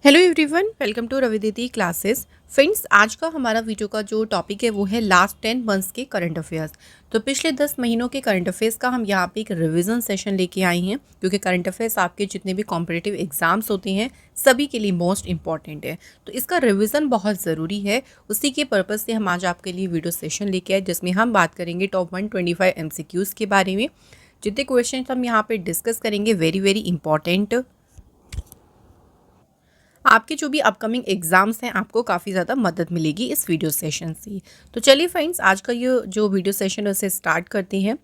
Hello everyone, welcome to Ravidditi classes. Friends, आज का हमारा वीडियो का जो टॉपिक है वो है लास्ट 10 मंथ्स के करंट अफेयर्स। तो पिछले 10 महीनों के करंट अफेयर्स का हम यहाँ पे एक रिवीजन सेशन लेके आए हैं, क्योंकि करंट अफेयर्स आपके जितने भी कॉम्पिटिटिव एग्जाम्स होते हैं सभी के लिए मोस्ट इंपॉर्टेंट है। तो इसका रिविज़न बहुत ज़रूरी है। उसी के पर्पज़ से हम आज आपके लिए वीडियो सेशन लेके आए, जिसमें हम बात करेंगे टॉप 125 MCQs के बारे में। जितने क्वेश्चन हम यहाँ पे डिस्कस करेंगे वेरी वेरी इंपॉर्टेंट, आपके जो भी अपकमिंग एग्जाम्स हैं आपको काफ़ी ज़्यादा मदद मिलेगी इस वीडियो सेशन से। तो चलिए फ्रेंड्स, आज का ये जो वीडियो सेशन है उसे स्टार्ट करते हैं।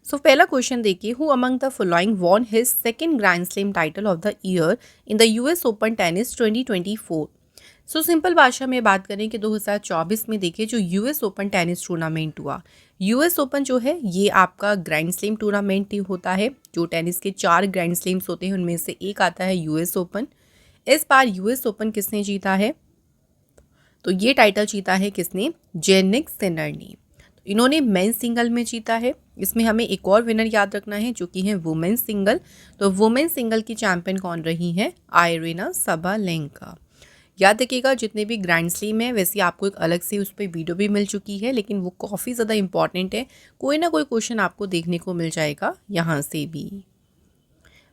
सो पहला क्वेश्चन देखिए, who among the following von his second grand slam title of the year in the US open tennis 2024। So simple भाषा में बात करें कि 2024 में देखिए जो यूएस ओपन टेनिस टूर्नामेंट हुआ। यूएस ओपन जो है ये आपका ग्रैंड स्लैम टूर्नामेंट होता है। जो टेनिस के 4 ग्रैंड स्लैम्स होते हैं उनमें से एक आता है यूएस ओपन। इस बार यूएस ओपन किसने जीता है? तो ये टाइटल जीता है किसने? जेनिक सिनर ने। तो इन्होंने मेंस सिंगल में जीता है। इसमें हमें एक और विनर याद रखना है जो कि है वुमेन्स सिंगल। तो वुमेन्स सिंगल की चैंपियन कौन रही है? Irina Sabalenka. याद रखिएगा, जितने भी ग्रैंड स्लैम है वैसे आपको एक अलग से उस पर वीडियो भी मिल चुकी है, लेकिन वो काफ़ी ज़्यादा इंपॉर्टेंट है। कोई ना कोई क्वेश्चन आपको देखने को मिल जाएगा यहाँ से भी।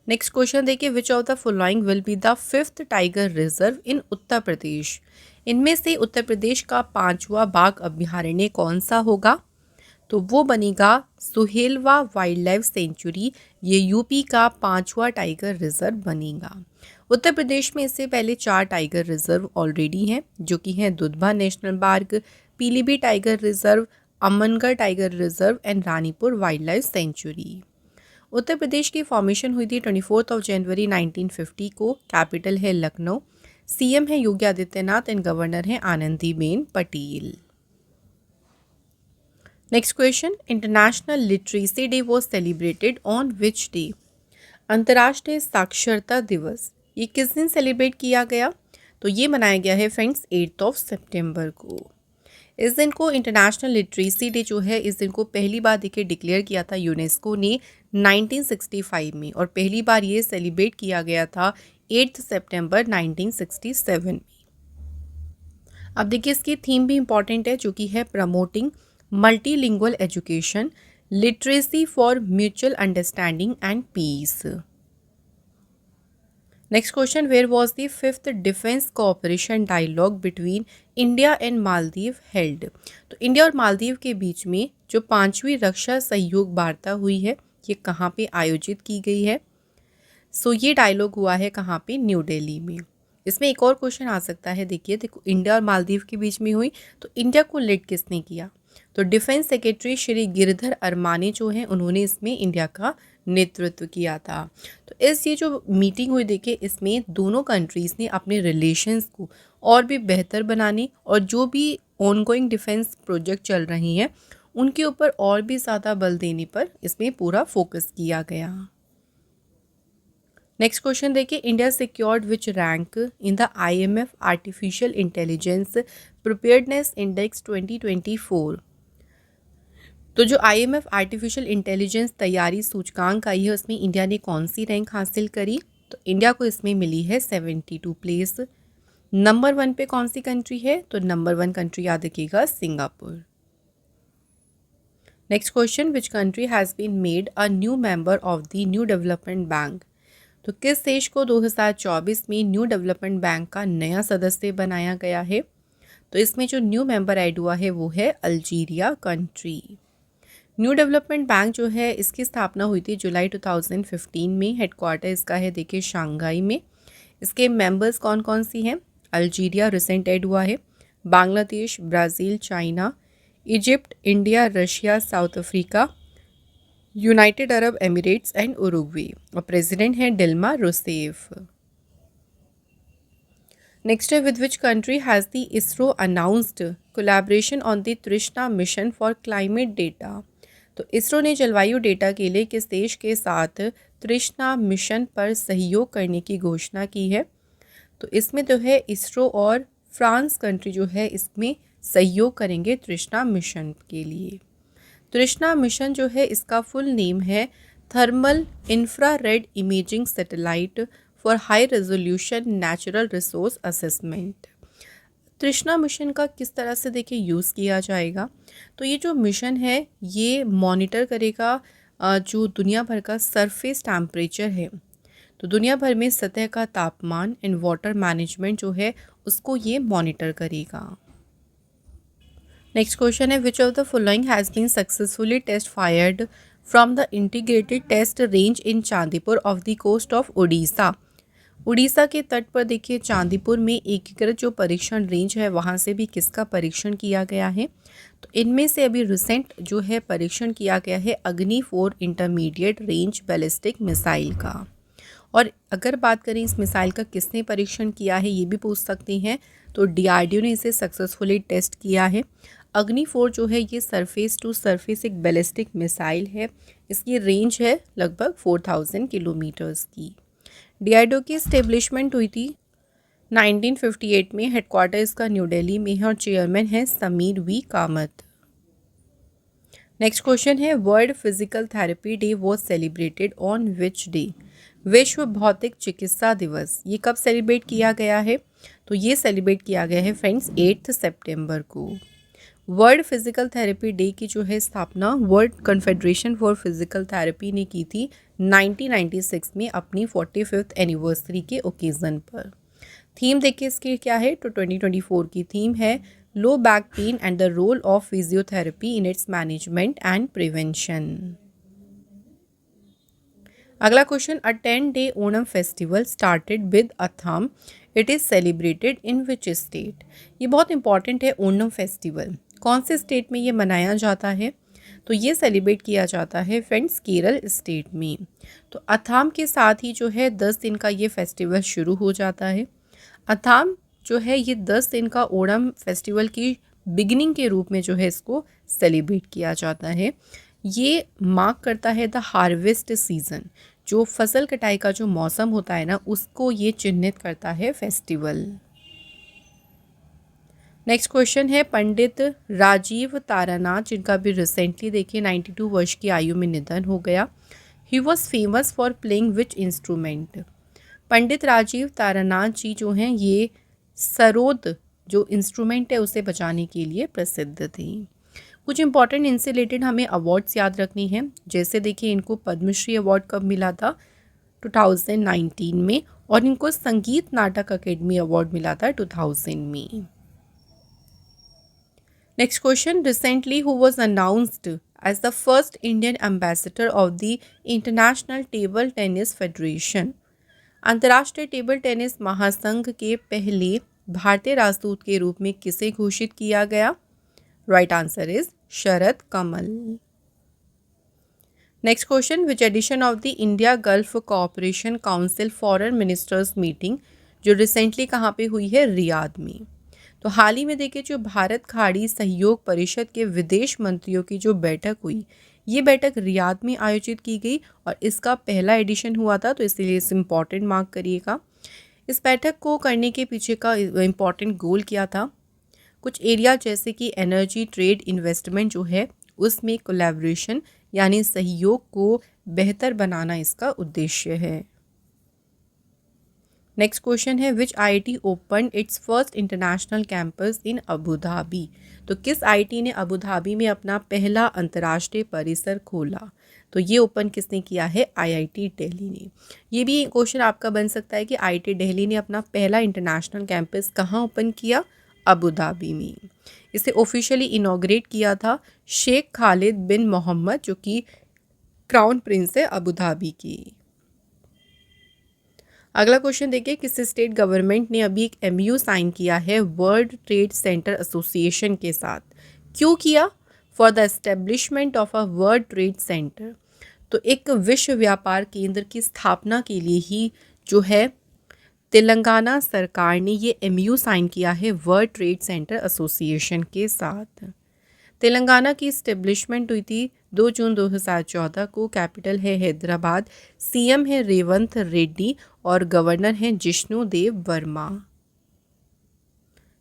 नेक्स्ट क्वेश्चन देखिए, which of the following will be the 5th tiger reserve in Uttar Pradesh. इनमें से उत्तर प्रदेश का 5वां बाघ अभ्यारण्य कौन सा होगा? तो वो बनेगा सुहेलवा वाइल्ड लाइफ सेंचुरी। ये यूपी का 5वां टाइगर रिजर्व बनेगा। उत्तर प्रदेश में इससे पहले 4 टाइगर रिजर्व ऑलरेडी हैं, जो कि हैं Dudhwa national park, Pilibhit tiger reserve, Amangarh tiger reserve and Ranipur wild life sanctuary. Uttar Pradesh की फॉर्मेशन हुई थी 24 जनवरी 1950 को। कैपिटल है लखनऊ। सीएम है योगी आदित्यनाथ एंड गवर्नर है Anandiben Patel. Next question, international literacy day was celebrated on which day. अंतर्राष्ट्रीय साक्षरता दिवस ये किस दिन सेलिब्रेट किया गया? तो ये मनाया गया है फ्रेंड्स 8 सितंबर को। इस दिन को इंटरनेशनल लिटरेसी डे जो है, इस दिन को पहली बार देखिए डिक्लेयर किया था यूनेस्को ने 1965 में, और पहली बार ये सेलिब्रेट किया गया था 8 सितंबर 1967 में। अब देखिए इसकी थीम भी इंपॉर्टेंट है, जो कि है promoting multilingual education, literacy for mutual understanding and peace. Next question, where was the 5th defence cooperation dialogue between India and Maldives held. तो इंडिया और मालदीव के बीच में जो 5वीं रक्षा सहयोग वार्ता हुई है ये कहाँ पे आयोजित की गई है? सो ये डायलॉग हुआ है कहाँ पे? न्यू दिल्ली में। इसमें एक और क्वेश्चन आ सकता है, देखो इंडिया और मालदीव के बीच में हुई तो इंडिया को लीड किसने किया? तो डिफेंस सेक्रेटरी श्री गिरधर अरमाने जो हैं उन्होंने इसमें इंडिया का नेतृत्व किया था। तो ये जो मीटिंग हुई देखिए, इसमें दोनों कंट्रीज़ ने अपने रिलेशंस को और भी बेहतर बनाने और जो भी ऑनगोइंग डिफेंस प्रोजेक्ट चल रही हैं उनके ऊपर और भी ज़्यादा बल देने पर इसमें पूरा फोकस किया गया। नेक्स्ट क्वेश्चन देखिए, India secured which rank in the IMF artificial intelligence preparedness index 2024। तो जो IMF आर्टिफिशियल इंटेलिजेंस तैयारी सूचकांक आई है उसमें इंडिया ने कौन सी रैंक हासिल करी? तो इंडिया को इसमें मिली है 72 प्लेस। नंबर 1 पे कौन सी कंट्री है? तो नंबर 1 कंट्री याद रखिएगा Singapore. Next question, which country has been made a new member of the new development bank. तो किस देश को 2024 में न्यू डेवलपमेंट बैंक का नया सदस्य बनाया गया है? तो इसमें जो न्यू मेंबर ऐड हुआ है वो है Algeria country. New development bank जो है इसकी स्थापना हुई थी जुलाई 2015 में। हेडक्वार्टर इसका है देखिए शंघाई में। इसके मेंबर्स कौन कौन सी हैं? अल्जीरिया रिसेंट ऐड हुआ है, Bangladesh, Brazil, China, Egypt, India, Russia, south Africa, United Arab Emirates and Uruguay, और प्रेसिडेंट है डिल्मा रूसेफ। नेक्स्ट है, with which country has the ISRO announced collaboration on the तृष्णा मिशन फॉर क्लाइमेट डेटा। तो इसरो ने जलवायु data के लिए किस देश के साथ तृष्णा मिशन पर सहयोग करने की घोषणा की है? तो इसमें तो है इसरो और फ्रांस कंट्री जो है इसमें सहयोग करेंगे तृष्णा मिशन के लिए। तृष्णा मिशन जो है इसका फुल नेम है thermal infrared imaging satellite for high resolution natural resource assessment. तृष्णा मिशन का किस तरह से देखिए यूज़ किया जाएगा, तो ये जो मिशन है ये मॉनिटर करेगा जो दुनिया भर का सरफेस टेम्परेचर है, तो दुनिया भर में सतह का तापमान एंड वाटर मैनेजमेंट जो है उसको ये मॉनिटर करेगा। नेक्स्ट क्वेश्चन है which of the following has been successfully test fired from the integrated test range in Chandipur off the coast of Orissa. Orissa के तट पर देखिए चांदीपुर में एकीकृत जो परीक्षण रेंज है वहाँ से भी किसका परीक्षण किया गया है, तो इनमें से अभी रिसेंट जो है परीक्षण किया गया है अग्नि 4 इंटरमीडिएट रेंज बैलिस्टिक मिसाइल का। और अगर बात करें इस मिसाइल का किसने परीक्षण किया है ये भी पूछ सकते हैं, तो DRDO ने इसे सक्सेसफुली टेस्ट किया है। अग्नि 4 जो है ये सरफेस टू सरफेस एक बैलिस्टिक मिसाइल है, इसकी रेंज है लगभग 4000 किलोमीटर्स की। DRDO की इस्टेब्लिशमेंट हुई थी 1958 में, हेडक्वार्टर इसका न्यू दिल्ली में है और चेयरमैन है Sameer V Kamath. Next question है world physical therapy day was celebrated on which day. विश्व भौतिक चिकित्सा दिवस ये कब सेलिब्रेट किया गया है, तो ये सेलिब्रेट किया गया है फ्रेंड्स 8 सितंबर को। वर्ल्ड फिजिकल थेरेपी डे की जो है स्थापना world confederation for physical therapy ने की थी 1996 में अपनी 45th एनिवर्सरी के ओकेज़न पर। थीम देखिए इसकी क्या है, तो 2024 की थीम है low back pain and the role of physiotherapy in its management and prevention. अगला question a 10-day Onam festival started with Atham, it is celebrated in which state. ये बहुत इंपॉर्टेंट है, ओणम फेस्टिवल कौन से स्टेट में ये मनाया जाता है, तो ये सेलिब्रेट किया जाता है फ्रेंड्स केरल स्टेट में। तो अथाम के साथ ही जो है 10 दिन का ये फेस्टिवल शुरू हो जाता है। अथाम जो है ये 10 दिन का ओणम फेस्टिवल की बिगिनिंग के रूप में जो है इसको सेलिब्रेट किया जाता है। ये मार्क करता है द हार्वेस्ट सीज़न, जो फसल कटाई का जो मौसम होता है ना उसको ये चिन्हित करता है फेस्टिवल। नेक्स्ट क्वेश्चन है पंडित राजीव तारानाथ, जिनका भी रिसेंटली देखिए 92 वर्ष की आयु में निधन हो गया। He was famous for playing which instrument. Pandit Rajeev Taranath ji जो हैं ये सरोद जो इंस्ट्रूमेंट है उसे बजाने के लिए प्रसिद्ध थी। कुछ इंपॉर्टेंट इनसे रिलेटेड हमें अवार्ड्स याद रखनी हैं, जैसे देखिए इनको पद्मश्री अवार्ड कब मिला था 2019 में, और इनको संगीत नाटक अकेडमी अवार्ड मिला था 2000 में। Next question recently who was announced as the first Indian ambassador of the international table tennis federation. अंतर्राष्ट्रीय टेबल टेनिस महासंघ के पहले भारतीय राजदूत के रूप में किसे घोषित किया गया, right answer is Sharad Kamal. Next question which edition of the India gulf cooperation council foreign ministers meeting, जो रिसेंटली कहाँ पे हुई है, रियाद में। तो हाल ही में देखिए जो भारत खाड़ी सहयोग परिषद के विदेश मंत्रियों की जो बैठक हुई, ये बैठक रियाद में आयोजित की गई और इसका पहला एडिशन हुआ था, तो इसलिए इस इम्पॉर्टेंट मार्क करिएगा। इस बैठक को करने के पीछे का इम्पॉर्टेंट गोल क्या था, कुछ एरिया जैसे कि एनर्जी, ट्रेड, इन्वेस्टमेंट जो है उसमें कोलैबोरेशन यानी सहयोग को बेहतर बनाना इसका उद्देश्य है। नेक्स्ट क्वेश्चन है विच IIT open it's first international campus in Abu Dhabi. तो किस IIT ने अबू धाबी में अपना पहला अंतर्राष्ट्रीय परिसर खोला, तो ये ओपन किसने किया है, IIT दिल्ली ने। ये भी क्वेश्चन आपका बन सकता है कि IIT दिल्ली ने अपना पहला इंटरनेशनल कैंपस कहाँ ओपन किया, अबू धाबी में। इसे ऑफिशियली इनॉग्रेट किया था शेख खालिद बिन मोहम्मद, जो कि क्राउन प्रिंस है अबू धाबी की। अगला क्वेश्चन देखिए किस स्टेट गवर्नमेंट ने अभी एक MOU साइन किया है वर्ल्ड ट्रेड सेंटर एसोसिएशन के साथ, क्यों किया, for the establishment of a world trade centre. तो एक विश्व व्यापार केंद्र की स्थापना के लिए ही जो है तेलंगाना सरकार ने ये MOU साइन किया है वर्ल्ड ट्रेड सेंटर एसोसिएशन के साथ। तेलंगाना की इस्टेब्लिशमेंट हुई थी 2 जून 2014 को, कैपिटल है हैदराबाद, CM है रेवंत रेड्डी और गवर्नर हैं जिष्णु देव वर्मा।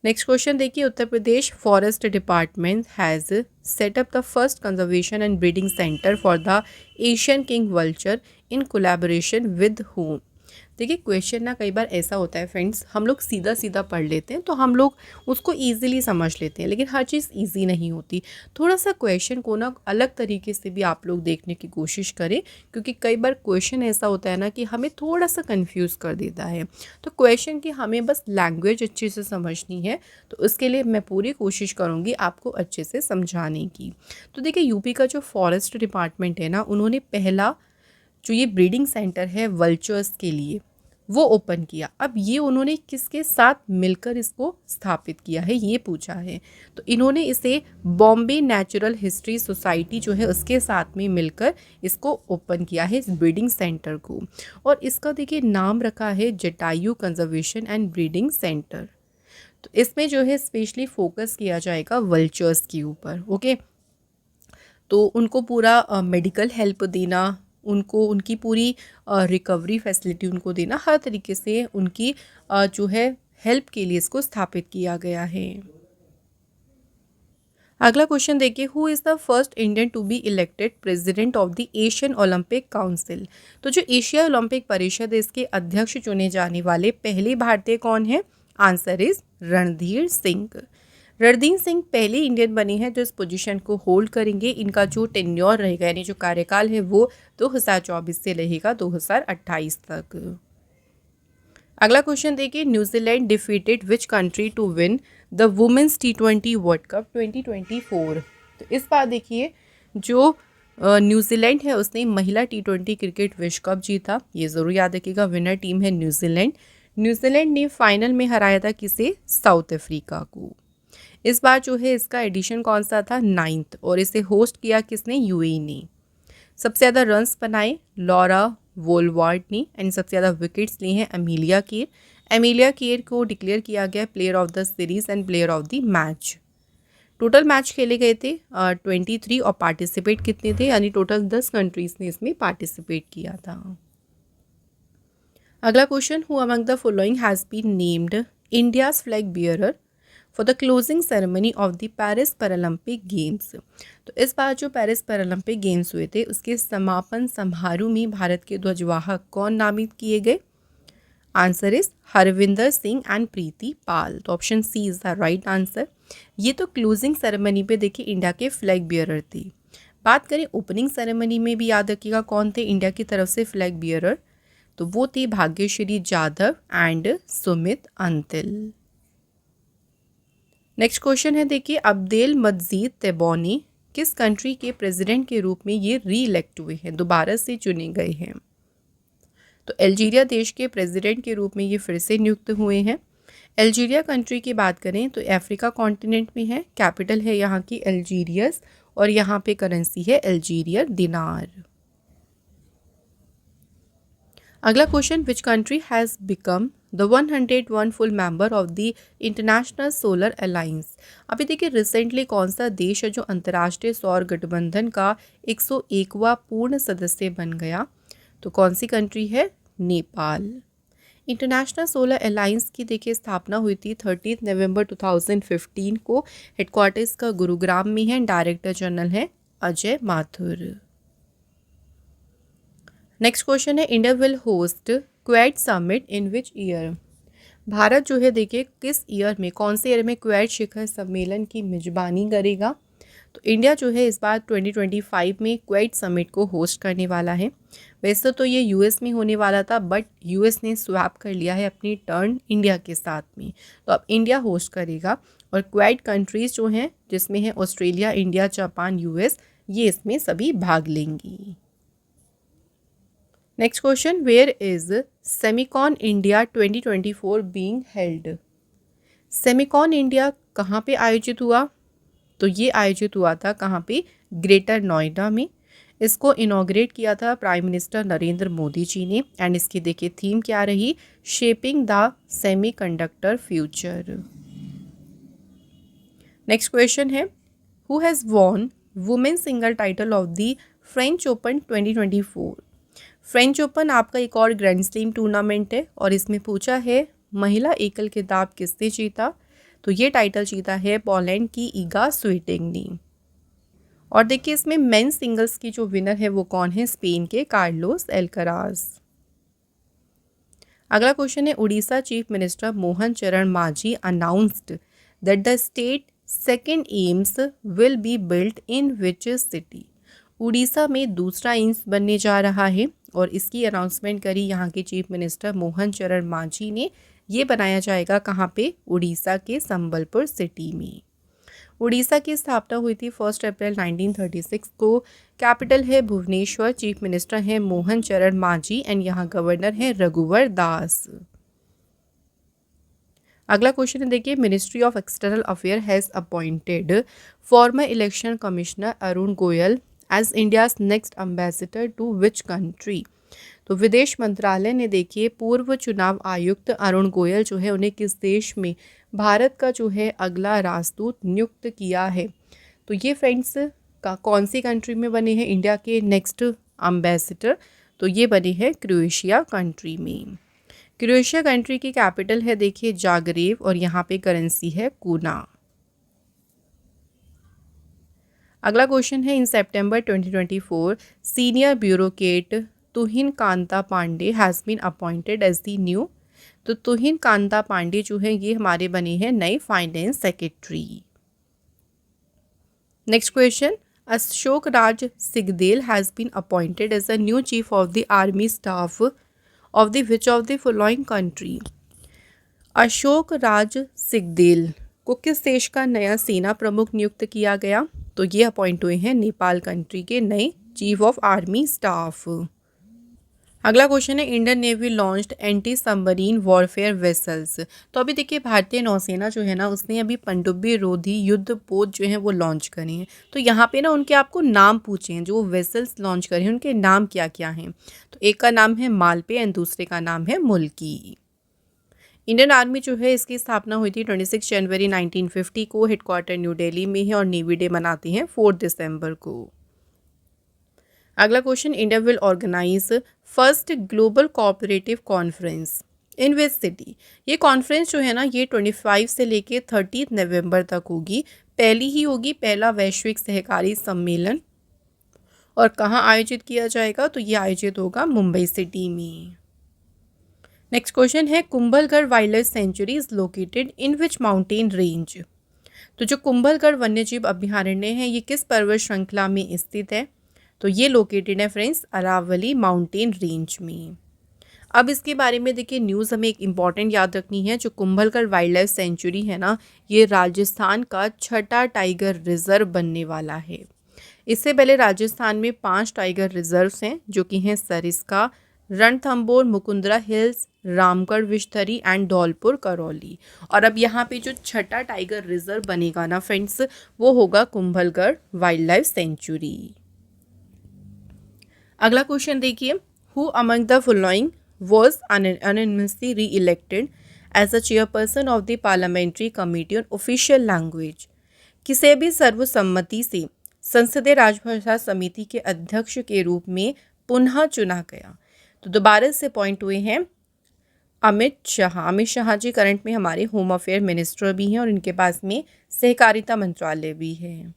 नेक्स्ट क्वेश्चन देखिए Uttar Pradesh forest department has set up the first conservation and breeding centre for the Asian king vulture in collaboration with home. देखिए क्वेश्चन ना कई बार ऐसा होता है फ्रेंड्स, हम लोग सीधा सीधा पढ़ लेते हैं तो हम लोग उसको ईजिली समझ लेते हैं, लेकिन हर चीज़ ईजी नहीं होती। थोड़ा सा क्वेश्चन को ना अलग तरीके से भी आप लोग देखने की कोशिश करें, क्योंकि कई बार क्वेश्चन ऐसा होता है ना कि हमें थोड़ा सा कंफ्यूज कर देता है। तो क्वेश्चन की हमें बस लैंग्वेज अच्छे से समझनी है, तो उसके लिए मैं पूरी कोशिश करूँगी आपको अच्छे से समझाने की। तो देखिए यूपी का जो फॉरेस्ट डिपार्टमेंट है ना, उन्होंने पहला जो ये ब्रीडिंग सेंटर है वल्चर्स के लिए वो ओपन किया। अब ये उन्होंने किसके साथ मिलकर इसको स्थापित किया है ये पूछा है। तो इन्होंने इसे बॉम्बे नेचुरल हिस्ट्री सोसाइटी जो है उसके साथ में मिलकर इसको ओपन किया है, इस ब्रीडिंग सेंटर को। और इसका देखिए नाम रखा है Jatayu conservation and breeding centre. तो इसमें जो है स्पेशली फोकस किया जाएगा वल्चर्स के ऊपर। ओके, तो उनको पूरा मेडिकल हेल्प देना, उनको उनकी पूरी रिकवरी फैसिलिटी उनको देना, हर तरीके से उनकी जो है हेल्प के लिए इसको स्थापित किया गया है। अगला क्वेश्चन देखिए, who is the first Indian to be elected president of the Asian Olympic council. तो जो एशिया ओलंपिक परिषद है इसके अध्यक्ष चुने जाने वाले पहले भारतीय कौन है? Answer is Randhir Singh. रणधीर सिंह पहले इंडियन बने हैं जो इस पोजीशन को होल्ड करेंगे। इनका जो टेन्योर रहेगा यानी जो कार्यकाल है वो 2024 से रहेगा 2028 तक। अगला क्वेश्चन देखिए, New Zealand defeated which country to win the women's T20 world cup 2024। तो इस बार देखिए जो न्यूजीलैंड है उसने महिला T20 क्रिकेट विश्व कप जीता। ये ज़रूर याद रखिएगा, विनर टीम है न्यूजीलैंड। न्यूजीलैंड ने फाइनल में हराया था किसे? साउथ अफ्रीका को। इस बार जो है इसका एडिशन कौन सा था? 9th, और इसे होस्ट किया किसने? यूएई ने। सबसे ज़्यादा रन्स बनाए लॉरा वोलवार्ड ने, एंड सबसे ज़्यादा विकेट्स लिए हैं एमिलिया केर। एमिलिया केर को डिक्लेयर किया गया player of the series and player of the match. Total match खेले गए थे 23 और पार्टिसिपेट कितने थे? यानी टोटल 10 कंट्रीज़ ने इसमें पार्टिसिपेट किया था। अगला question, who among the following has been named India's flag bearer for the closing ceremony of the Paris Paralympic games. तो इस बार जो पेरिस पैरालंपिक गेम्स हुए थे उसके समापन समारोह में भारत के ध्वजवाहक कौन नामित किए गए? Answer is Harvinder Singh and Preeti Pal. तो option C is the right answer. ये तो क्लोजिंग सेरेमनी पे देखिए इंडिया के फ्लैग बियरर थे। बात करें ओपनिंग सेरेमनी में भी याद रखिएगा कौन थे इंडिया की तरफ से फ्लैग बियरर? तो वो थे Bhagyashree Jadhav and Sumit Antil. Next question है देखिए, अब्देल मजीद तेबोनी किस कंट्री के प्रेसिडेंट के रूप में ये री इलेक्ट हुए हैं, दोबारा से चुने गए हैं? तो अल्जीरिया देश के प्रेसिडेंट के रूप में ये फिर से नियुक्त हुए हैं। अल्जीरिया कंट्री की बात करें तो अफ्रीका कॉन्टिनेंट में है, कैपिटल है यहाँ की अल्जीरियस, और यहाँ पे करेंसी है अल्जीरियन दिनार। अगला question, which country has become the 101 full member of the international solar alliance. अभी देखिए रिसेंटली कौन सा देश है जो अंतर्राष्ट्रीय सौर गठबंधन का 101वां पूर्ण सदस्य बन गया? तो कौन सी कंट्री है? नेपाल। इंटरनेशनल सोलर अलायंस की देखिए स्थापना हुई थी 30 नवंबर 2015 को। हेडक्वार्टर्स का गुरुग्राम में है, डायरेक्टर जनरल है अजय माथुर। नेक्स्ट क्वेश्चन है, India will host Quad summit in which year. Bharat जो है देखिए किस ईयर में, कौन से ईयर में क्वेड शिखर सम्मेलन की मेजबानी करेगा? तो इंडिया जो है इस बार 2025 में क्वेड समिट को होस्ट करने वाला है। वैसे तो ये यूएस में होने वाला था, बट यूएस ने स्वैप कर लिया है अपनी टर्न इंडिया के साथ में, तो अब इंडिया होस्ट करेगा। और क्वेड कंट्रीज़ जो हैं जिसमें है ऑस्ट्रेलिया, इंडिया, जापान, यूएस, ये इसमें सभी भाग लेंगी। Next question, where is Semicon India 2024 being held. Semicon India कहाँ पे आयोजित हुआ? तो ये आयोजित हुआ था कहाँ पे? ग्रेटर नोएडा में। इसको इनॉग्रेट किया था प्राइम मिनिस्टर नरेंद्र मोदी जी ने, एंड इसकी देखिए थीम क्या रही? Shaping the semiconductor future. Next question है, who has won women singles title of the French Open 2024। French Open आपका एक और ग्रैंड स्लैम टूर्नामेंट है, और इसमें पूछा है महिला एकल खिताब किसने जीता? तो ये टाइटल जीता है पोलैंड की ईगा स्वीटेंग ने। और देखिए इसमें मेन सिंगल्स की जो विनर है वो कौन है? स्पेन के कार्लोस एल्कराज। अगला क्वेश्चन है उड़ीसा चीफ मिनिस्टर मोहन चरण Manjhi announced that the state second AIIMS will be built in which city. Orissa में दूसरा एम्स बनने जा रहा है और इसकी अनाउंसमेंट करी यहाँ के चीफ मिनिस्टर मोहन चरण मांझी ने। ये बनाया जाएगा कहाँ पे? उड़ीसा के संबलपुर सिटी में। उड़ीसा की स्थापना हुई थी 1 अप्रैल 1936 को। कैपिटल है भुवनेश्वर। चीफ मिनिस्टर है मोहन चरण मांझी एंड यहाँ गवर्नर है रघुवर दास। अगला क्वेश्चन है देखिए, ministry of external affair has appointed former election commissioner Arun Goyal as India's next ambassador to which country. तो विदेश मंत्रालय ने देखिए पूर्व चुनाव आयुक्त अरुण गोयल जो है उन्हें किस देश में भारत का जो है अगला राजदूत नियुक्त किया है। तो ये फ्रेंड्स का कौन सी कंट्री में बने हैं इंडिया के नेक्स्ट एम्बेसडर? तो ये बने हैं क्रोएशिया कंट्री में। क्रोएशिया कंट्री की कैपिटल है देखिए जागरेव और यहाँ पे करेंसी है कूना। अगला क्वेश्चन है in September 2024 senior bureaucrat Tuhin Kanta Pandey has been appointed as the new. तो तुहिन कांता पांडे जो है ये हमारे बने हैं नए finance secretary. Next question, Ashok Raj Sigdel has been appointed as the new chief of the army staff of the which of the following country. Ashok Raj Sigdel को किस देश का नया सेना प्रमुख नियुक्त किया गया? तो ये अपॉइंट हुए हैं नेपाल कंट्री के नए चीफ ऑफ आर्मी स्टाफ। अगला क्वेश्चन है Indian navy launched anti submarine warfare vessels. तो अभी देखिए भारतीय नौसेना जो है ना उसने अभी पनडुब्बी रोधी युद्ध पोत जो है वो लॉन्च करे हैं। तो यहाँ पे ना उनके आपको नाम पूछे हैं, जो वो वेसल्स लॉन्च करे हैं उनके नाम क्या क्या हैं। तो एक का नाम है मालपे एंड दूसरे का नाम है मुल्की। इंडियन आर्मी जो है इसकी स्थापना हुई थी 26 जनवरी 1950 को। हेडक्वार्टर न्यू दिल्ली में है और नेवी डे मनाते हैं 4 दिसंबर को। अगला क्वेश्चन, India will organise first global cooperative conference in which city. ये कॉन्फ्रेंस जो है ना ये 25 से लेके 30 नवंबर तक होगी। पहली ही होगी पहला वैश्विक सहकारी सम्मेलन। और कहाँ आयोजित किया जाएगा? तो ये आयोजित होगा मुंबई सिटी में। नेक्स्ट क्वेश्चन है Kumbhalgarh wild life sanctuary is located in which mountain range. तो जो कुंभलगढ़ वन्यजीव अभ्यारण्य है ये किस पर्वत श्रृंखला में स्थित है? तो ये लोकेटेड है फ्रेंड्स अरावली माउंटेन रेंज में। अब इसके बारे में देखिए न्यूज़ हमें एक इम्पॉर्टेंट याद रखनी है। जो कुंभलगढ़ वाइल्ड लाइफ सेंचुरी है ना ये राजस्थान का छठा टाइगर रिजर्व बनने वाला है। इससे पहले राजस्थान में 5 टाइगर रिजर्व्स हैं जो कि हैं सरिस्का, रणथंभौर, मुकुंदरा हिल्स, रामगढ़ विश्थरी एंड धौलपुर करौली। और अब यहाँ पे जो छठा टाइगर रिजर्व बनेगा ना फ्रेंड्स वो होगा कुंभलगढ़ वाइल्ड लाइफ सेंचुरी। अगला क्वेश्चन देखिए, who among the following was unanimously re elected as a chairperson of the parliamentary committee on official language. किसे भी सर्वसम्मति से संसदीय राजभाषा समिति के अध्यक्ष के रूप में पुनः चुना गया। तो दोबारा से अपॉइंट हुए हैं अमित शाह। अमित शाह जी करंट में हमारे होम अफेयर मिनिस्टर भी हैं और इनके पास में सहकारिता मंत्रालय भी है।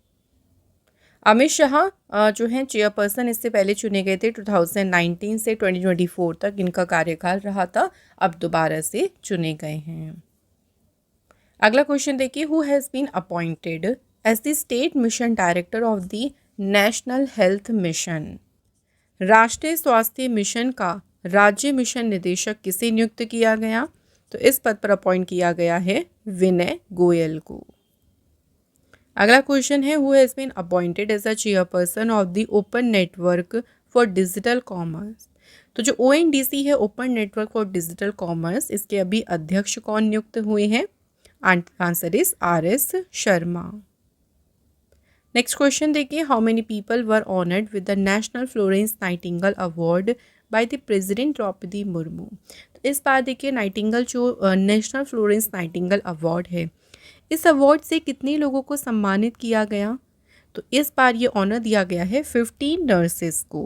अमित शाह जो हैं चेयरपर्सन इससे पहले चुने गए थे 2019 से 2024 तक इनका कार्यकाल रहा था। अब दोबारा से चुने गए हैं। अगला क्वेश्चन देखिए, who has been appointed as the state mission director of the national health mission. राष्ट्रीय स्वास्थ्य मिशन का राज्य मिशन निदेशक किसे नियुक्त किया गया? तो इस पद पर अपॉइंट किया गया है विनय गोयल को। अगला क्वेश्चन है, who has been appointed as a chairperson of the open network for digital commerce. तो जो ONDC है open network for digital commerce इसके अभी अध्यक्ष कौन नियुक्त हुए हैं? Answer is RS Sharma. Next question देखिए, how many people were honoured with the national Florence Nightingale award by the president Draupadi Murmu. तो इस बार देखिए नाइटिंगेल जो नेशनल फ्लोरेंस नाइटिंगेल अवार्ड है इस अवार्ड से कितने लोगों को सम्मानित किया गया? तो इस बार ये ऑनर दिया गया है 15 नर्सेस को।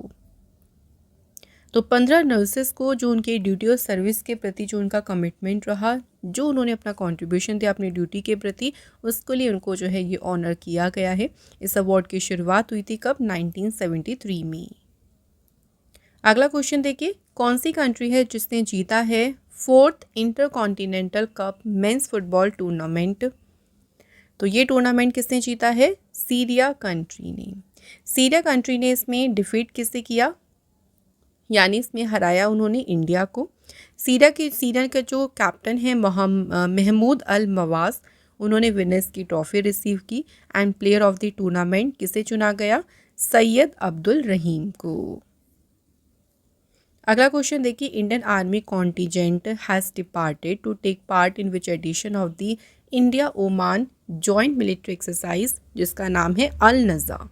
तो 15 नर्सेस को जो उनके ड्यूटी और सर्विस के प्रति जो उनका कमिटमेंट रहा, जो उन्होंने अपना कंट्रीब्यूशन दिया अपनी ड्यूटी के प्रति, उसके लिए उनको जो है ये ऑनर किया गया है। इस अवार्ड की शुरुआत हुई थी कब? 1973 में। अगला क्वेश्चन देखिए, कौन सी कंट्री है जिसने जीता है 4th intercontinental cup mains football tournament. तो ये टूर्नामेंट किसने जीता है? सीरिया कंट्री ने। सीरिया कंट्री ने इसमें डिफीट किससे किया, यानी इसमें हराया उन्होंने इंडिया को। सीरिया के जो कैप्टन हैं महमूद अल मवास, उन्होंने विनर्स की ट्रॉफी रिसीव की। And player of the tournament किसे चुना गया? सैयद अब्दुल रहीम को। अगला क्वेश्चन देखिए, Indian army contingent has departed to take part in which edition of the India Oman joint military exercise, जिसका नाम है अल नज़ा।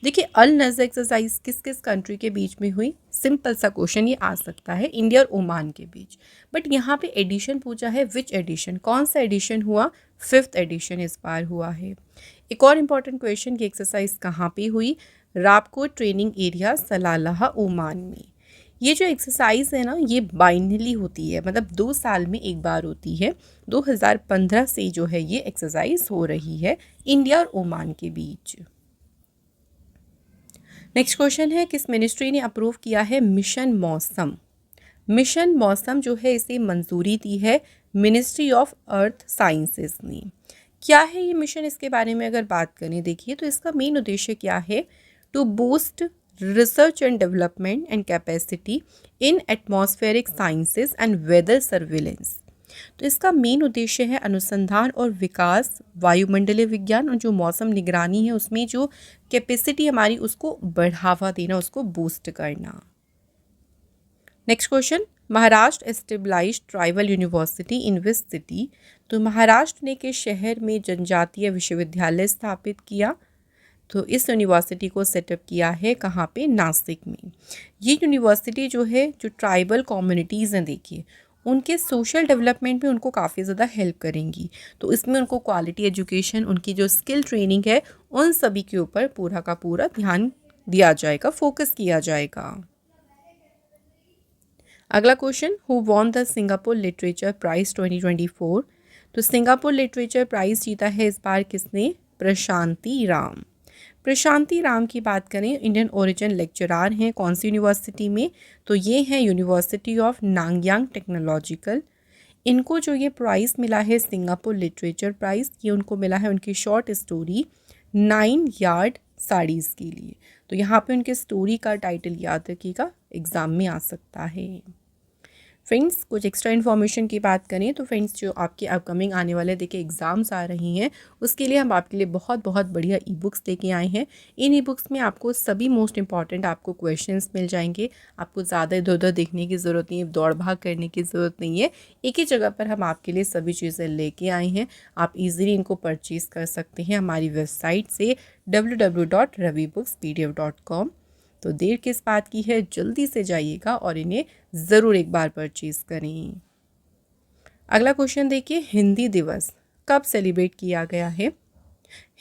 देखिए अल नज़ा एक्सरसाइज किस किस कंट्री के बीच में हुई? सिंपल सा क्वेश्चन ये आ सकता है, इंडिया और ओमान के बीच। बट यहाँ पे एडिशन पूछा है, विच एडिशन, कौन सा एडिशन हुआ? 5th एडिशन इस बार हुआ है। एक और इम्पॉर्टेंट क्वेश्चन, ये एक्सरसाइज कहाँ पे हुई? रापको ट्रेनिंग एरिया सलालाह ओमान में। ये जो एक्सरसाइज है ना, ये बाइनली होती है, मतलब 2 साल में एक बार होती है। 2015 से जो है ये एक्सरसाइज हो रही है इंडिया और ओमान के बीच। नेक्स्ट क्वेश्चन है, किस मिनिस्ट्री ने अप्रूव किया है मिशन मौसम? मिशन मौसम जो है इसे मंजूरी दी है मिनिस्ट्री ऑफ अर्थ साइंसेस ने। क्या है ये मिशन, इसके बारे में अगर बात करें देखिए तो इसका मेन उद्देश्य क्या है? To boost research and development and capacity in atmospheric sciences and weather surveillance. तो इसका मेन उद्देश्य है अनुसंधान और विकास, वायुमंडलीय विज्ञान और जो मौसम निगरानी है उसमें जो कैपेसिटी हमारी उसको बढ़ावा देना, उसको बूस्ट करना। Next question, Maharashtra established tribal university in which city? तो महाराष्ट्र ने किस शहर में जनजातीय विश्वविद्यालय स्थापित किया? तो इस यूनिवर्सिटी को सेटअप किया है कहाँ पे? नासिक में। ये यूनिवर्सिटी जो है, जो ट्राइबल कम्युनिटीज़ हैं देखिए, उनके सोशल डेवलपमेंट में उनको काफ़ी ज़्यादा हेल्प करेंगी। तो इसमें उनको क्वालिटी एजुकेशन, उनकी जो स्किल ट्रेनिंग है, उन सभी के ऊपर पूरा का पूरा ध्यान दिया जाएगा, फोकस किया जाएगा। अगला question, who won the Singapore literature prize 2024? तो सिंगापुर लिटरेचर प्राइज जीता है इस बार किसने? प्रशांति राम। प्रशांति राम की बात करें, इंडियन ओरिजिन लेक्चरार हैं, कौन सी यूनिवर्सिटी में? तो ये हैं यूनिवर्सिटी ऑफ नांगयांग टेक्नोलॉजिकल। इनको जो ये प्राइज़ मिला है सिंगापुर लिटरेचर प्राइज़, ये उनको मिला है उनकी शॉर्ट स्टोरी 9 यार्ड साड़ीज़ के लिए। तो यहाँ पे उनके स्टोरी का टाइटल याद रखिएगा, एग्ज़ाम में आ सकता है। फ्रेंड्स, कुछ एक्स्ट्रा इन्फॉर्मेशन की बात करें तो फ्रेंड्स, जो आपके अपकमिंग आने वाले देखिए एग्ज़ाम्स आ रही हैं, उसके लिए हम आपके लिए बहुत बहुत बढ़िया ई बुक्स लेके आए हैं। इन ई बुक्स में आपको सभी मोस्ट इंपॉर्टेंट आपको क्वेश्चंस मिल जाएंगे। आपको ज़्यादा इधर उधर देखने की ज़रूरत नहीं है, दौड़ भाग करने की ज़रूरत नहीं है। एक ही जगह पर हम आपके लिए सभी चीज़ें लेके आए हैं। आप ईज़िली इनको परचेज़ कर सकते हैं हमारी वेबसाइट से www.ravibooks.pdf.com। तो देर किस बात की है, जल्दी से जाइएगा और इन्हें ज़रूर एक बार परचेज़ करें। अगला क्वेश्चन देखिए, हिंदी दिवस कब सेलिब्रेट किया गया है?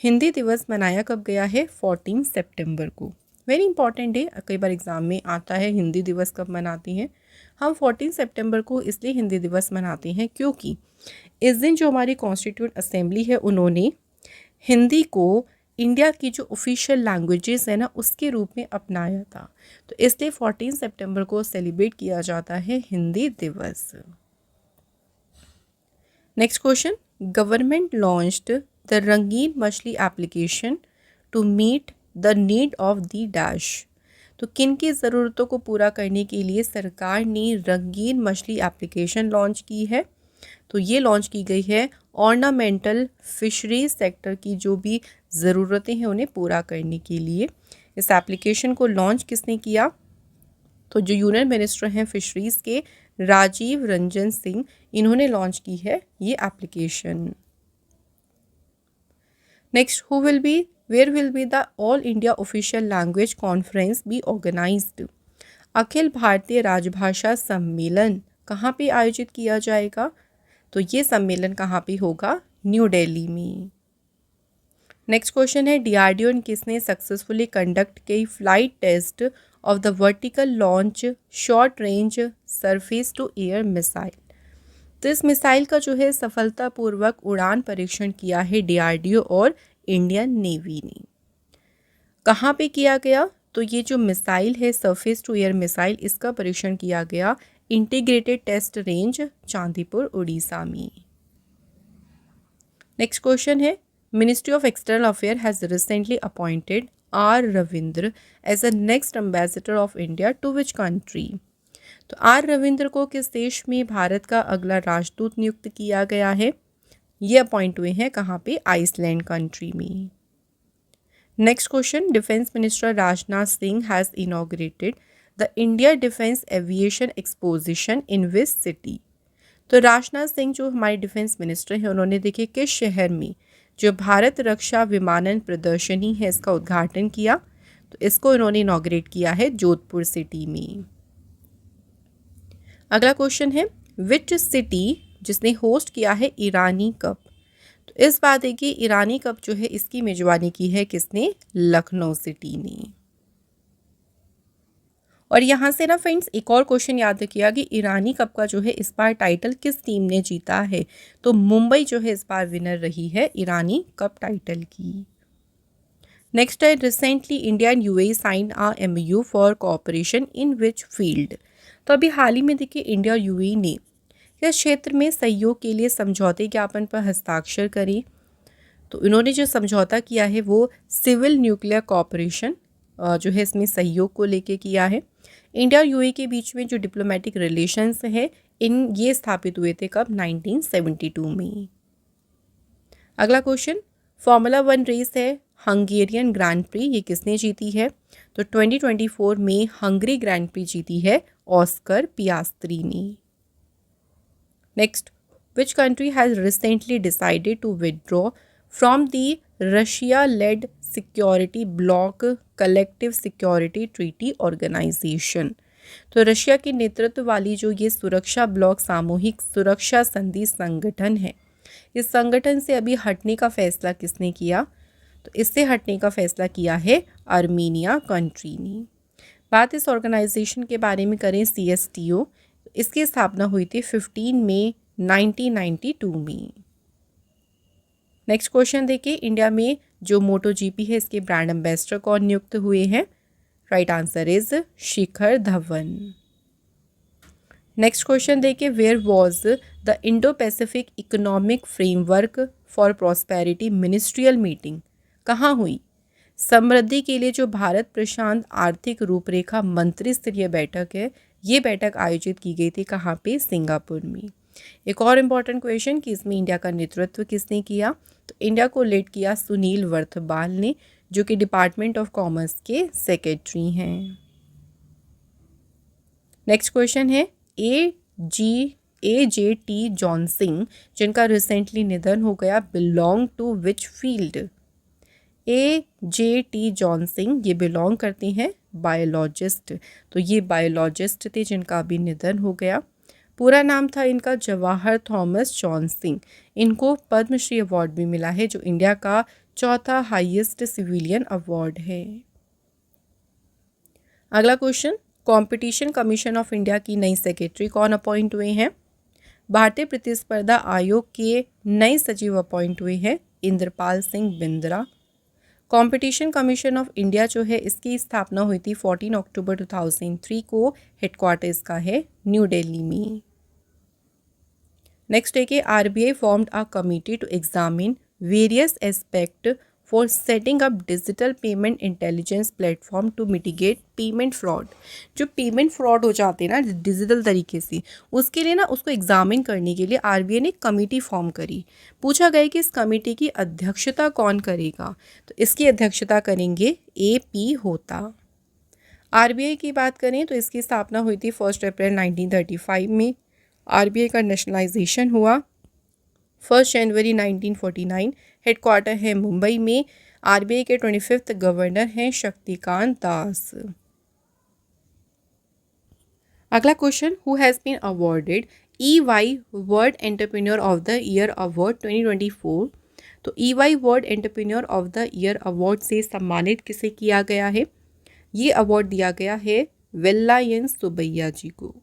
हिंदी दिवस मनाया कब गया है? 14 सितंबर को। वेरी इंपॉर्टेंट है, कई बार एग्ज़ाम में आता है हिंदी दिवस कब मनाते हैं। हम 14 सितंबर को इसलिए हिंदी दिवस मनाते हैं क्योंकि इस दिन जो हमारी कॉन्स्टिट्यूंट असेंबली है, उन्होंने हिंदी को इंडिया की जो ऑफिशियल लैंग्वेजेस है ना, उसके रूप में अपनाया था। तो इसलिए 14 सितंबर को सेलिब्रेट किया जाता है हिंदी दिवस। Next question, government launched the Rangeen Machhli application to meet the need of the dash. तो किन की ज़रूरतों को पूरा करने के लिए सरकार ने रंगीन मछली एप्लीकेशन लॉन्च की है? तो ये लॉन्च की गई है ऑर्नामेंटल फिशरीज सेक्टर की जो भी ज़रूरतें हैं उन्हें पूरा करने के लिए। इस एप्लीकेशन को लॉन्च किसने किया? तो जो यूनियन मिनिस्टर हैं फिशरीज़ के, राजीव रंजन सिंह, इन्होंने लॉन्च की है ये application. Next, where will be the all India official language conference be organised? अखिल भारतीय राजभाषा सम्मेलन कहाँ पे आयोजित किया जाएगा? तो ये सम्मेलन कहाँ पे होगा? न्यू दिल्ली में। नेक्स्ट क्वेश्चन है, डीआरडीओ ने किसने सक्सेसफुली कंडक्ट की flight test of the vertical launch short range surface to air missile? तो इस मिसाइल का जो है सफलतापूर्वक उड़ान परीक्षण किया है डीआरडीओ और इंडियन नेवी ने। कहाँ पे किया गया? तो ये जो मिसाइल है सरफेस टू एयर मिसाइल, इसका परीक्षण किया गया integrated test range Chandipur Orissa में। नेक्स्ट क्वेश्चन है, ministry of external affair has recently appointed R Ravindra as a next ambassador of India to which country. तो आर रविंद्र को किस देश में भारत का अगला राजदूत नियुक्त किया गया है? ये अपॉइंट हुए हैं कहाँ पे? आइसलैंड कंट्री में। Next question, defence minister Rajnath Singh has inaugurated the India defence aviation exposition in which city. तो राजनाथ सिंह जो हमारे डिफेंस मिनिस्टर हैं, उन्होंने देखिए किस शहर में जो भारत रक्षा विमानन प्रदर्शनी है इसका उद्घाटन किया? तो इसको इन्होंने इनॉग्रेट किया है जोधपुर सिटी में। अगला क्वेश्चन है, विच सिटी जिसने होस्ट किया है ईरानी कप। तो इस बार देखिए ईरानी कप जो है इसकी मेजबानी की है किसने? लखनऊ सिटी ने। और यहाँ से ना फ्रेंड्स एक और क्वेश्चन याद रखिएगा कि ईरानी कप का जो है इस बार टाइटल किस टीम ने जीता है? तो मुंबई जो है इस बार विनर रही है ईरानी कप टाइटल की। नेक्स्ट है, recently India and UAE sign a MoU for cooperation in which field. तो अभी हाल ही में देखिए इंडिया और यूएई ने किस क्षेत्र में सहयोग के लिए समझौते ज्ञापन पर हस्ताक्षर करे? तो इन्होंने जो समझौता किया है वो सिविल न्यूक्लियर कोऑपरेशन जो है इसमें सहयोग को लेके किया है। इंडिया और यूएई के बीच में जो डिप्लोमेटिक रिलेशंस है ये स्थापित हुए थे कब? 1972 में। अगला क्वेश्चन, फॉर्मूला 1 रेस है हंगेरियन ग्रैंड प्री, ये किसने जीती है? तो 2024 में हंगरी ग्रैंड प्री जीती है ऑस्कर पियास्त्री ने। Next, which country has recently decided to withdraw from the Russia led security bloc collective security treaty organisation. तो रशिया के नेतृत्व वाली जो ये सुरक्षा ब्लॉक सामूहिक सुरक्षा संधि संगठन है, इस संगठन से अभी हटने का फैसला किसने किया? तो इससे हटने का फैसला किया है आर्मीनिया कंट्री ने। बात इस ऑर्गेनाइजेशन के बारे में करें, CSTO, इसकी स्थापना हुई थी 15 मई 1992 में। नेक्स्ट क्वेश्चन देखिए, इंडिया में जो मोटो GP है इसके ब्रांड एम्बेसडर कौन नियुक्त हुए हैं? Right answer is Shikhar Dhawan. Next question देखिए, where was the Indo Pacific economic framework for prosperity ministerial meeting, कहाँ हुई? समृद्धि के लिए जो भारत प्रशांत आर्थिक रूपरेखा मंत्री स्तरीय बैठक है, ये बैठक आयोजित की गई थी कहाँ पे? सिंगापुर में। एक और इम्पॉर्टेंट क्वेश्चन कि इसमें इंडिया का नेतृत्व किसने किया? तो इंडिया को लीड किया सुनील वर्थबाल ने, जो कि डिपार्टमेंट ऑफ कॉमर्स के सेक्रेटरी हैं। नेक्स्ट क्वेश्चन है, AJT जॉनसिंग जिनका रिसेंटली निधन हो गया, belong to which field? AJT Johnsingh ये बिलोंग करते हैं बायोलॉजिस्ट, तो ये बायोलॉजिस्ट थे जिनका अभी निधन हो गया। पूरा नाम था इनका जवाहर थॉमस जॉनसिंग। इनको पद्मश्री अवार्ड भी मिला है जो इंडिया का चौथा हाईएस्ट सिविलियन अवार्ड है। अगला question, competition commission of India की नई सेक्रेटरी कौन अपॉइंट हुए हैं? भारतीय प्रतिस्पर्धा आयोग के नए सचिव अपॉइंट हुए हैं Indrapal Singh Bindra. Competition commission of India जो है इसकी स्थापना हुई थी 14 अक्टूबर 2003 को, हेडक्वार्टर इसका है न्यू दिल्ली में। नेक्स्ट है कि RBI formed a committee to examine various aspect for setting up digital payment intelligence platform to mitigate payment fraud. जो पेमेंट फ्रॉड हो जाते हैं ना डिजिटल तरीके से, उसके लिए ना उसको एग्जामिन करने के लिए RBI ने एक कमेटी फॉर्म करी। पूछा गया कि इस कमेटी की अध्यक्षता कौन करेगा? तो इसकी अध्यक्षता करेंगे AP होता। RBI की बात करें तो इसकी स्थापना हुई थी 1 अप्रैल 1935 में। RBI का नेशनलाइजेशन हुआ 1 जनवरी 1949। हेडक्वार्टर है मुंबई में। RBI के 25th गवर्नर हैं शक्तिकांत दास। अगला question, who has been awarded EY world entrepreneur of the year award 2024। तो EY world entrepreneur of the year award से सम्मानित किसे किया गया है? ये अवार्ड दिया गया है वेलायन सुबैया जी को।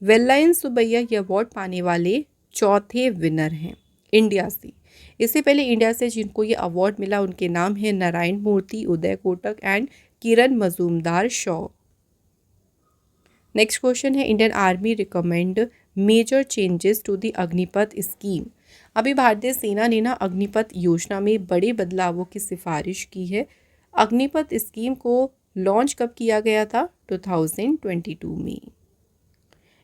वेलायन सुबैया ये अवार्ड पाने वाले चौथे विनर हैं इंडिया से। इससे पहले इंडिया से जिनको ये अवार्ड मिला उनके नाम है Narayana Murthy, Uday Kotak and Kiran Mazumdar Shaw. Next question है Indian army recommend major changes to the Agnipath scheme. अभी भारतीय सेना ने ना अग्निपथ योजना में बड़े बदलावों की सिफारिश की है। अग्निपथ स्कीम को लॉन्च कब किया गया था? 2022 में।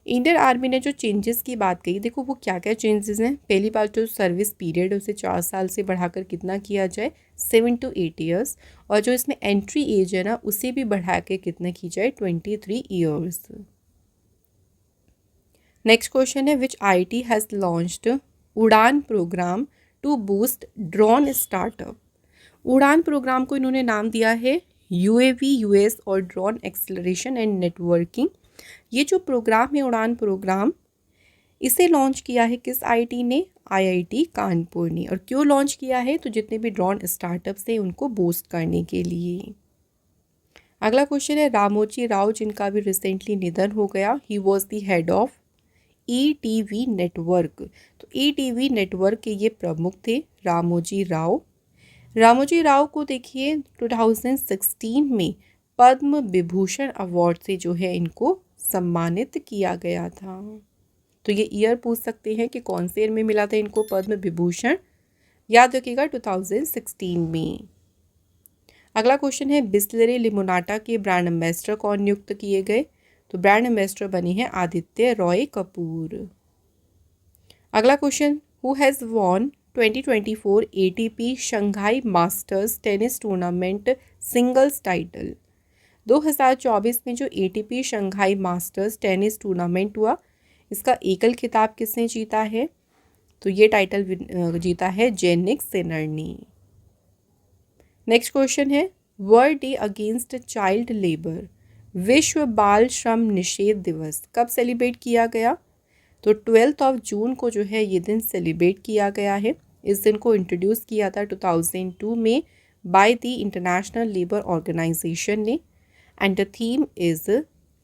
इंडियन आर्मी ने जो चेंजेस की बात कही, देखो वो क्या क्या चेंजेस हैं। पहली बात जो सर्विस पीरियड है उसे 4 साल से बढ़ाकर कितना किया जाए? 7 to 8 ईयर्स। और जो इसमें एंट्री एज है ना उसे भी बढ़ा के कितना की जाए? 23 ईयर्स। नेक्स्ट क्वेश्चन है which IT has launched Udan program to boost drone startup. Udan program को इन्होंने नाम दिया है यूएवी यूएस और ड्रोन एक्सेलरेशन एंड नेटवर्किंग। ये जो प्रोग्राम है उड़ान प्रोग्राम, इसे लॉन्च किया है किस आईटी ने? आईआईटी कानपुर ने। और क्यों लॉन्च किया है? तो जितने भी ड्रोन स्टार्टअप्स हैं उनको बूस्ट करने के लिए। अगला क्वेश्चन है रामोजी राव जिनका भी रिसेंटली निधन हो गया, he was the head of ETV network. तो ईटीवी नेटवर्क के ये प्रमुख थे रामोजी राव। रामोजी राव को देखिए 2016 में पद्म विभूषण अवार्ड से जो है इनको सम्मानित किया गया था। तो ये ईयर पूछ सकते हैं कि कौन से ईयर में मिला था इनको पद्म विभूषण। याद रखिएगा 2016 में। अगला क्वेश्चन है बिस्लरी लिमोनाटा के ब्रांड एम्बेसडर कौन नियुक्त किए गए? तो ब्रांड एम्बेसडर बने हैं आदित्य रॉय कपूर। अगला question who has von 2024 ATP Shanghai masters tennis tournament singles title. 2024 में जो ATP Shanghai masters tennis tournament हुआ, इसका एकल खिताब किसने जीता है? तो ये टाइटल जीता है जेनिक सिनर ने। नेक्स्ट क्वेश्चन है world day against child labour, विश्व बाल श्रम निषेध दिवस कब सेलिब्रेट किया गया? तो 12 जून को जो है ये दिन सेलिब्रेट किया गया है। इस दिन को इंट्रोड्यूस किया था 2002 में by the International Labour Organization ने। And the theme is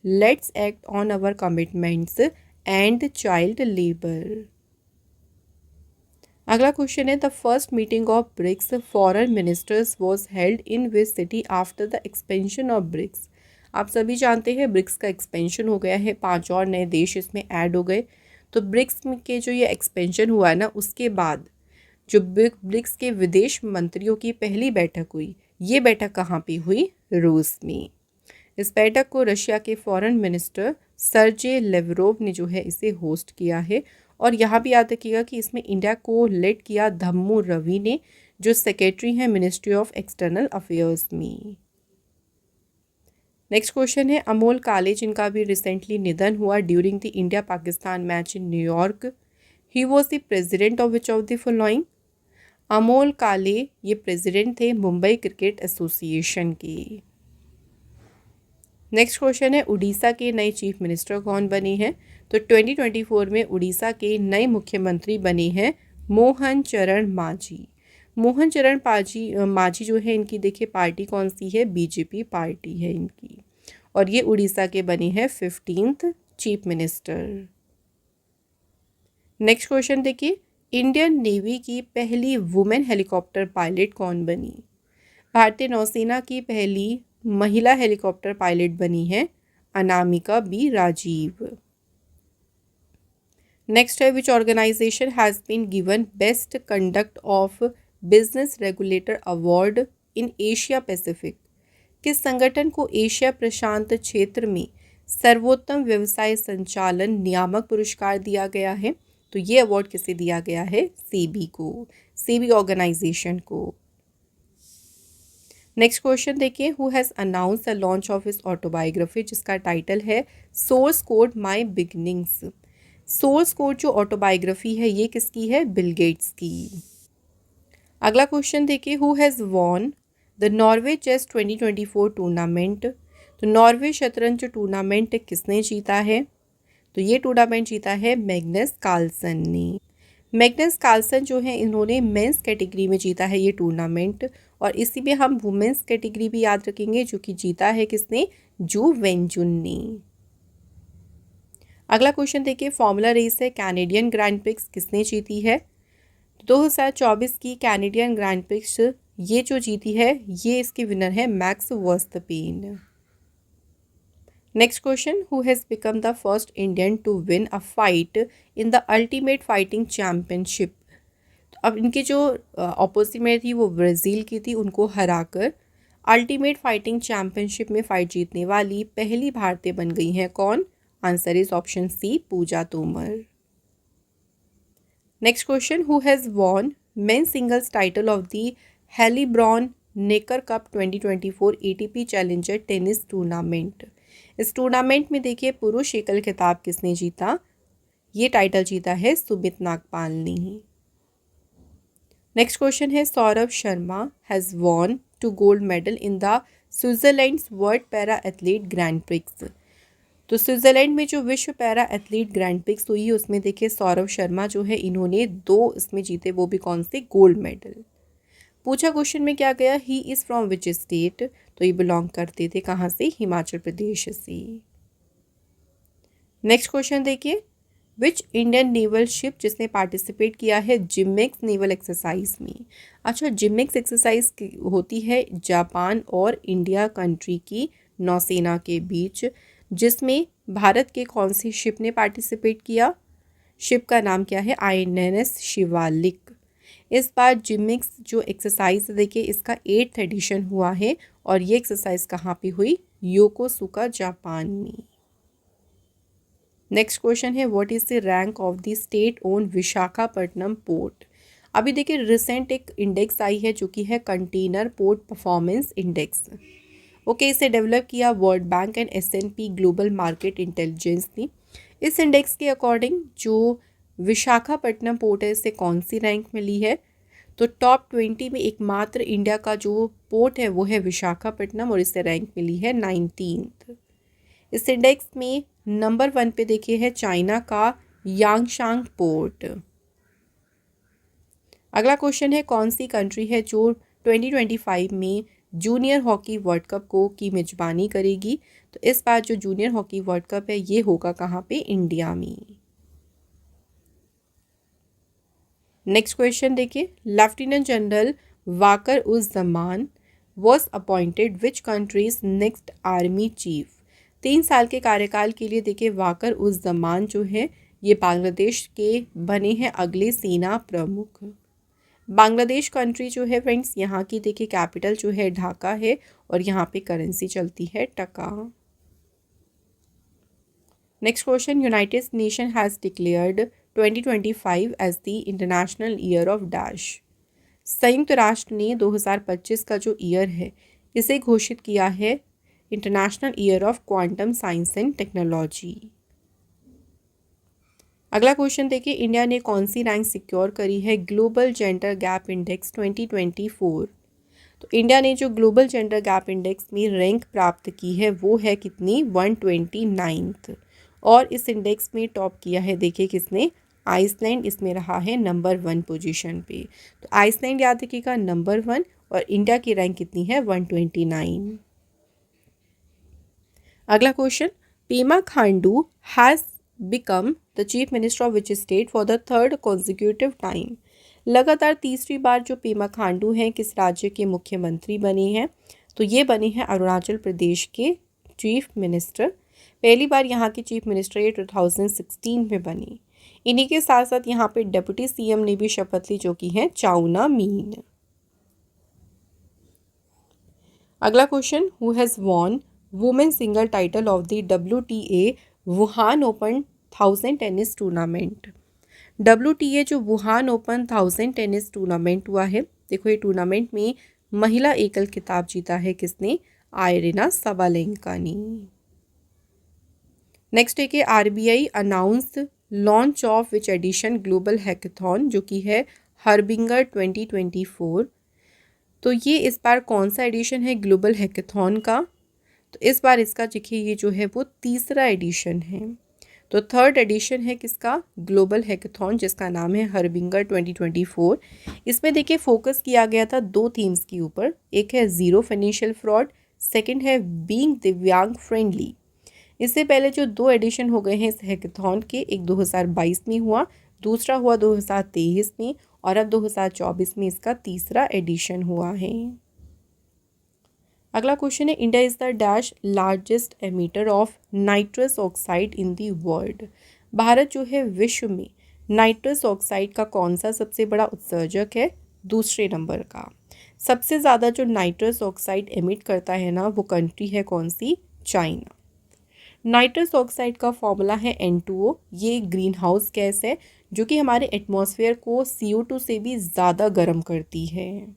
let's act on our commitments and child labour. अगला क्वेश्चन है the first meeting of BRICS foreign ministers was held in which city after the expansion of BRICS. आप सभी जानते हैं BRICS का expansion हो गया है, 5 और नए देश इसमें ऐड हो गए। तो ब्रिक्स के जो ये एक्सपेंशन हुआ है ना उसके बाद जो ब्रिक्स के विदेश मंत्रियों की पहली बैठक हुई, ये बैठक कहाँ पे हुई? रूस में। इस बैठक को रशिया के फॉरेन मिनिस्टर सर्जे लेवरोव ने जो है इसे होस्ट किया है। और यहाँ भी याद रखिएगा कि इसमें इंडिया को लीड किया धम्मू रवि ने, जो सेक्रेटरी हैं मिनिस्ट्री ऑफ एक्सटर्नल अफेयर्स में। नेक्स्ट क्वेश्चन है अमोल काले जिनका भी रिसेंटली निधन हुआ during the India Pakistan match in New York, he was the president of which of the following? Amol काले ये प्रेसिडेंट थे मुंबई क्रिकेट एसोसिएशन के। नेक्स्ट क्वेश्चन है उड़ीसा के नए चीफ मिनिस्टर कौन बने हैं? तो 2024 में उड़ीसा के नए मुख्यमंत्री बने हैं मोहन चरण मांझी। मोहन चरण मांझी जो है इनकी देखिए पार्टी कौन सी है? बीजेपी पार्टी है इनकी। और ये उड़ीसा के बने हैं 15th chief minister. Next question देखिए इंडियन नेवी की पहली वुमेन हेलीकॉप्टर पायलट कौन बनी? भारतीय नौसेना की पहली महिला हेलीकॉप्टर पायलट बनी है अनामिका बी राजीव। नेक्स्ट है which organization has been given best conduct of business regulator award in Asia Pacific. किस संगठन को एशिया प्रशांत क्षेत्र में सर्वोत्तम व्यवसाय संचालन नियामक पुरस्कार दिया गया है? तो ये अवार्ड किसे दिया गया है? सेबी को, सेबी ऑर्गेनाइजेशन को। नेक्स्ट क्वेश्चन देखिए who has announce the launch of his autobiography जिसका टाइटल है सोर्स कोड माई बिगनिंग्स। सोर्स कोड जो ऑटोबायोग्राफी है ये किसकी है? बिल गेट्स की। अगला क्वेश्चन देखिए who has won the Norway chess 2024 tournament. तो नॉर्वे शतरंज टूर्नामेंट किसने जीता है? तो ये टूर्नामेंट जीता है मैग्नस कार्लसन ने। मैग्नस कार्लसन जो है इन्होंने मेंस कैटेगरी में जीता है ये टूर्नामेंट। और इसी में हम वुमेंस कैटेगरी भी याद रखेंगे जो कि जीता है किसने? जू वेंजुन ने। अगला क्वेश्चन देखिए फॉर्मूला रेस है कैनेडियन ग्रैंड प्रिक्स किसने जीती है? 2024 की कैनेडियन ग्रैंड प्रिक्स ये जो जीती है ये इसकी विनर है Max Verstappen. Next question, who has become the first Indian to win a fight in the ultimate fighting championship. अब इनकी जो ऑपोजिट में थी वो ब्राज़ील की थी, उनको हराकर अल्टीमेट फाइटिंग चैम्पियनशिप में फ़ाइट जीतने वाली पहली भारतीय बन गई हैं कौन? Answer is option C, Pooja Tomar. Next question, who has won men singles title of the Heilbronn Neckar Cup 2024 ATP challenger tennis tournament. इस टूर्नामेंट में देखिए पुरुष एकल खिताब किसने जीता? ये टाइटल जीता है सुमित नागपाल ने। नेक्स्ट क्वेश्चन है, Saurabh Sharma has won two gold medal in the Switzerland's world para athlete grand prix. तो स्विट्जरलैंड में जो विश्व पैरा एथलीट ग्रैंड प्रिक्स हुई उसमें देखिए सौरभ शर्मा जो है इन्होंने 2 इसमें जीते, वो भी कौन से? Gold medal. पूछा क्वेश्चन में क्या गया, he is from which state? तो ये बिलोंग करते थे कहाँ से? हिमाचल प्रदेश से। नेक्स्ट क्वेश्चन देखिए, विच इंडियन नेवल शिप जिसने पार्टिसिपेट किया है जिमेक्स नेवल एक्सरसाइज में। अच्छा, जिमेक्स एक्सरसाइज होती है जापान और इंडिया कंट्री की नौसेना के बीच, जिसमें भारत के कौन सी शिप ने पार्टिसिपेट किया? शिप का नाम क्या है? INS शिवालिक। इस बार जिमेक्स जो एक्सरसाइज देखिए इसका 8th एडिशन हुआ है और ये एक्सरसाइज कहाँ पे हुई? योकोसुका जापान में। नेक्स्ट क्वेश्चन है, what is the rank of the state own Visakhapatnam port. अभी देखिए रिसेंट एक इंडेक्स आई है जो कि है container port performance index. Okay, इसे डेवलप किया world bank and S&P global market intelligence ने। इस इंडेक्स के अकॉर्डिंग जो विशाखापट्टनम पोर्ट है इसे कौन सी रैंक मिली है? तो टॉप 20 में एकमात्र इंडिया का जो पोर्ट है वो है विशाखापट्टनम और इसे रैंक मिली है 19th। इस इंडेक्स में नंबर 1 पे देखिए है चाइना का यांगशांग पोर्ट। अगला क्वेश्चन है, कौन सी कंट्री है जो 2025 में जूनियर हॉकी वर्ल्ड कप को की मेजबानी करेगी? तो इस बार जो जूनियर हॉकी वर्ल्ड कप है ये होगा कहाँ पे? इंडिया में। नेक्स्ट क्वेश्चन देखिए, लेफ्टिनेंट जनरल वाकर उज Zaman was appointed which countries next army chief. 3 साल के कार्यकाल के लिए देखिए वाकर उज जमान जो है ये बांग्लादेश के बने हैं अगले सेना प्रमुख। बांग्लादेश कंट्री जो है फ्रेंड्स यहाँ की देखिए कैपिटल जो है ढाका है और यहाँ पे करेंसी चलती है taka. Next question, United Nation has declared 2025 as the international year of dash. संयुक्त राष्ट्र ने 2025 का जो ईयर है इसे घोषित किया है international year of quantum science and technology. अगला क्वेश्चन देखिए, इंडिया ने कौन सी रैंक सिक्योर करी है ग्लोबल जेंडर गैप इंडेक्स 2024। तो इंडिया ने जो ग्लोबल जेंडर गैप इंडेक्स में रैंक प्राप्त की है वो है कितनी? 129th। और इस इंडेक्स में टॉप किया है देखिए किसने? आइसलैंड इसमें रहा है नंबर 1 पोजीशन पे। तो आइसलैंड याद रखिएगा नंबर 1 और इंडिया की रैंक कितनी है? 129। अगला question, Pema Khandu has become the chief minister of which state for the 3rd consecutive time. लगातार तीसरी बार जो पेमा खांडू हैं किस राज्य के मुख्यमंत्री बने हैं? तो ये बने हैं अरुणाचल प्रदेश के चीफ मिनिस्टर। पहली बार यहाँ की चीफ मिनिस्टर ये 2016 में बनी। इन्हीं के साथ साथ यहाँ पे डिप्टी CM ने भी शपथ ली जो कि हैं चाउना मीन। अगला question, who has won women singles title of the WTA Wuhan open 1000 tennis tournament. WTA जो वुहान ओपन 1000 टेनिस टूर्नामेंट हुआ है, देखो ये टूर्नामेंट में महिला एकल खिताब जीता है किसने? आयरिना सबालेंका ने। नेक्स्ट है कि RBI announce launch of which edition global hackathon जो कि है हर्बिंगर 2024। तो ये इस बार कौन सा एडिशन है ग्लोबल हैकेथॉन का? तो इस बार इसका देखिए ये जो है वो 3रा एडिशन है। तो 3rd एडिशन है किसका? ग्लोबल हैकेथॉन जिसका नाम है हर्बिंगर 2024। इसमें देखिए फोकस किया गया था 2 थीम्स के ऊपर, एक है ज़ीरो फाइनेंशियल फ्रॉड, सेकंड है बीइंग दिव्यांग फ्रेंडली। इससे पहले जो 2 एडिशन हो गए हैं इस हैकेथॉन के, एक 2022 में हुआ, दूसरा हुआ 2023 में और अब 2024 में इसका 3रा एडिशन हुआ है। अगला क्वेश्चन है, India is the dash largest emitter of nitrous oxide in the world. Bharat जो है विश्व में नाइट्रस ऑक्साइड का कौन सा सबसे बड़ा उत्सर्जक है? दूसरे नंबर का। सबसे ज़्यादा जो नाइट्रस ऑक्साइड एमिट करता है ना, वो कंट्री है कौन सी? चाइना। नाइट्रस ऑक्साइड का फॉर्मूला है N2O। ये ग्रीन हाउस गैस है जो कि हमारे एटमॉस्फेयर को CO2 से भी ज़्यादा गर्म करती है।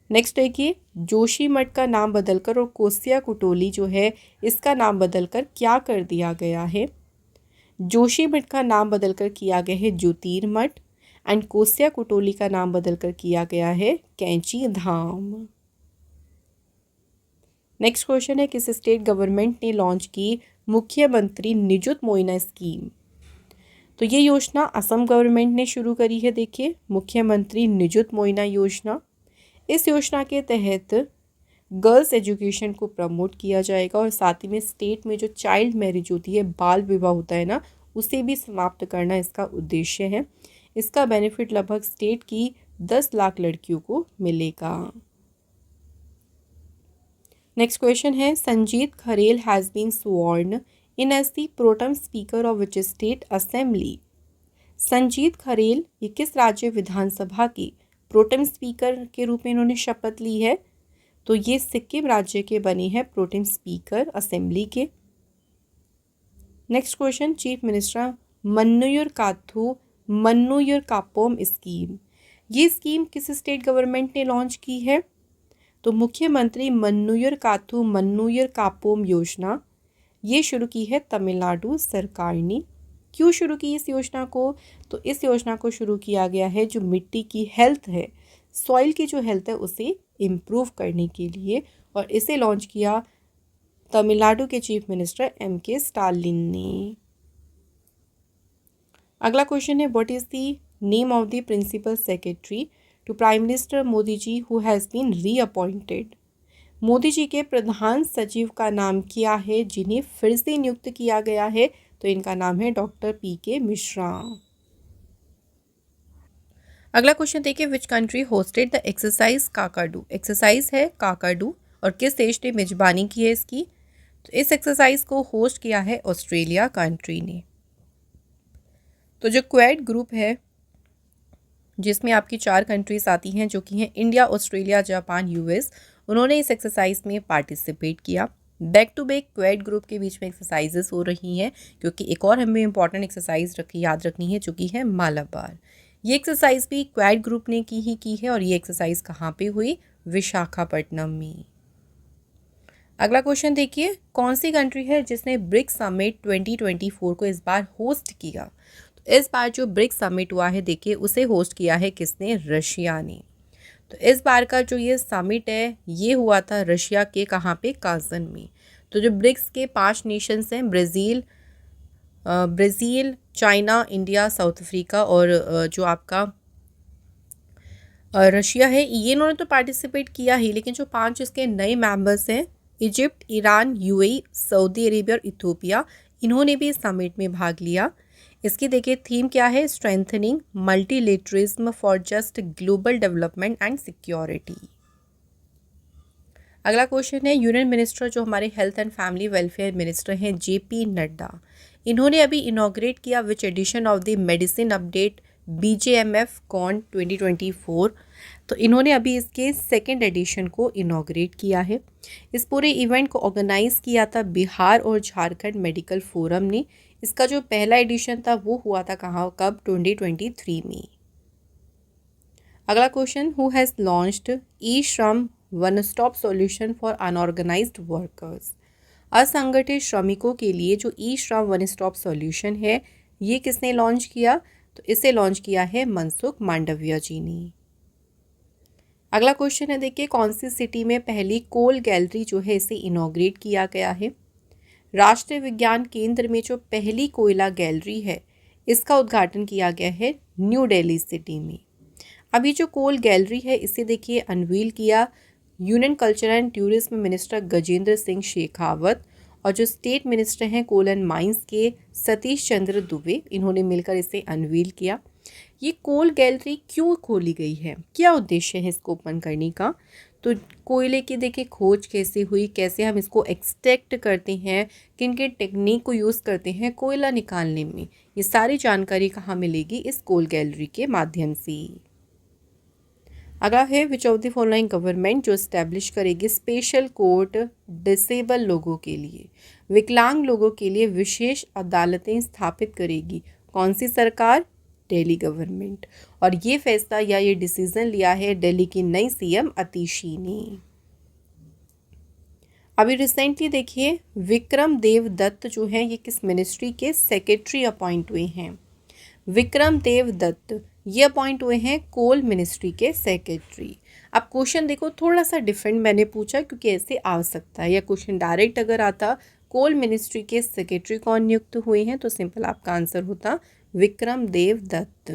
नेक्स्ट देखिए, जोशीमठ का नाम बदलकर और कोसिया कुटोली जो है इसका नाम बदलकर क्या कर दिया गया है? जोशीमठ का नाम बदलकर किया गया है ज्योतिर्मठ एंड कोसिया कुटोली का नाम बदलकर किया गया है कैंची धाम। नेक्स्ट क्वेश्चन है, किस स्टेट गवर्नमेंट ने लॉन्च की मुख्यमंत्री निजुत मोइना स्कीम? तो ये योजना असम गवर्नमेंट ने शुरू करी है। देखिए, मुख्यमंत्री निजुत मोइना योजना। इस योजना के तहत गर्ल्स एजुकेशन को प्रमोट किया जाएगा और साथ ही में स्टेट में जो चाइल्ड मैरिज होती है, बाल विवाह होता है ना, उसे भी समाप्त करना इसका उद्देश्य है। इसका बेनिफिट लगभग स्टेट की 10 लाख लड़कियों को मिलेगा। नेक्स्ट क्वेश्चन है, Sanjeet Kharel has been sworn in as the pro tem speaker of which state assembly? Sanjeet Kharel ये किस राज्य विधानसभा की प्रोटेम स्पीकर के रूप में इन्होंने शपथ ली है? तो ये सिक्किम राज्य के बने हैं प्रोटेम स्पीकर असेंबली के। Next question, chief minister Mannuyir Kaappom scheme, ये स्कीम किस स्टेट गवर्नमेंट ने लॉन्च की है? तो मुख्यमंत्री मन्नुयुर कापोम योजना ये शुरू की है तमिलनाडु सरकार ने। क्यों शुरू की इस योजना को? तो इस योजना को शुरू किया गया है जो मिट्टी की हेल्थ है, सॉइल की जो हेल्थ है उसे इम्प्रूव करने के लिए, और इसे लॉन्च किया तमिलनाडु के चीफ मिनिस्टर MK स्टालिन ने। अगला क्वेश्चन है, what is the name of the principal secretary to prime minister Modi ji who has been reappointed? Modi ji के प्रधान सचिव का नाम क्या है जिन्हें फिर से नियुक्त किया गया है? तो इनका नाम है डॉक्टर PK मिश्रा। अगला क्वेश्चन देखिए, which country hosted the exercise Kakadu? Exercise है काकाडू और किस देश ने मेजबानी की है इसकी? तो इस एक्सरसाइज को होस्ट किया है ऑस्ट्रेलिया कंट्री ने। तो जो क्वेड ग्रुप है जिसमें आपकी 4 कंट्रीज आती हैं जो कि हैं इंडिया, ऑस्ट्रेलिया, जापान, US, उन्होंने इस एक्सरसाइज में पार्टिसिपेट किया। Back to back quad group के बीच में एक्सरसाइजेस हो रही हैं, क्योंकि एक और हमें इंपॉर्टेंट एक्सरसाइज याद रखनी है जो कि है मालाबार। ये एक्सरसाइज भी क्वेड ग्रुप ने की है और ये एक्सरसाइज कहाँ पे हुई? विशाखापट्टनम में। अगला क्वेश्चन देखिए, कौन सी कंट्री है जिसने ब्रिक्स समिट 2024 को इस बार होस्ट किया? तो इस बार जो ब्रिक्स समिट हुआ है देखिए उसे होस्ट किया है किसने? रशिया ने। तो इस बार का जो ये समिट है ये हुआ था रशिया के कहाँ पे? काज़न में। तो जो ब्रिक्स के 5 नेशंस हैं, Brazil, China, India, south Africa और जो आपका रशिया है, ये इन्होंने तो पार्टिसिपेट किया ही, लेकिन जो 5 इसके नए मेंबर्स हैं, Egypt, Iran, UAE, Saudi Arabia और इथोपिया, इन्होंने भी इस समिट में भाग लिया। इसकी देखिए थीम क्या है? Strengthening multilateralism for just global development and security. अगला क्वेश्चन है, यूनियन मिनिस्टर जो हमारे health and family welfare minister हैं JP नड्डा, इन्होंने अभी इनॉग्रेट किया which edition of the medicine update BJMF con 2024। तो इन्होंने अभी इसके 2nd एडिशन को इनॉग्रेट किया है। इस पूरे इवेंट को ऑर्गेनाइज किया था बिहार और झारखंड मेडिकल फोरम ने। इसका जो पहला एडिशन था वो हुआ था कहाँ, कब? 2023 में। अगला question, who has launched e-Shram one stop solution for unorganised workers? असंगठित श्रमिकों के लिए जो ई-श्रम वन स्टॉप सॉल्यूशन है ये किसने लॉन्च किया? तो इसे लॉन्च किया है मनसुख मांडविया जी ने। अगला क्वेश्चन है देखिए, कौन सी सिटी में पहली कोल गैलरी जो है इसे इनॉग्रेट किया गया है? राष्ट्रीय विज्ञान केंद्र में जो पहली कोयला गैलरी है इसका उद्घाटन किया गया है न्यू दिल्ली सिटी में। अभी जो कोल गैलरी है इसे देखिए अनवील किया union culture and tourism minister Gajendra Singh Shekhawat और जो स्टेट मिनिस्टर हैं कोल एंड माइंस के सतीश चंद्र दुबे, इन्होंने मिलकर इसे अनवील किया। ये कोल गैलरी क्यों खोली गई है, क्या उद्देश्य है इसको ओपन करने का? तो कोयले की देखिए खोज कैसे हुई, कैसे हम इसको एक्सट्रैक्ट करते हैं, किन किन टेक्निक को यूज़ करते हैं कोयला निकालने में, ये सारी जानकारी कहाँ मिलेगी, इस कोल गैलरी के माध्यम से। अगला है which of the following government जो इस्टेब्लिश करेगी स्पेशल कोर्ट डिसेबल लोगों के लिए, विकलांग लोगों के लिए विशेष अदालतें स्थापित करेगी, कौन सी सरकार, दिल्ली गवर्नमेंट। और ये फैसला या ये डिसीजन लिया है दिल्ली की नई सीएम अतिशी ने। अभी रिसेंटली देखिए विक्रम देव दत्त जो हैं ये किस मिनिस्ट्री के सेक्रेटरी अपॉइंट हुए हैं, विक्रम देव दत्त ये अपॉइंट हुए हैं कोल मिनिस्ट्री के सेक्रेटरी। अब क्वेश्चन देखो थोड़ा सा डिफरेंट मैंने पूछा क्योंकि ऐसे आ सकता है, या क्वेश्चन डायरेक्ट अगर आता कोल मिनिस्ट्री के सेक्रेटरी कौन नियुक्त हुए हैं तो सिंपल आपका आंसर होता विक्रम देव दत्त।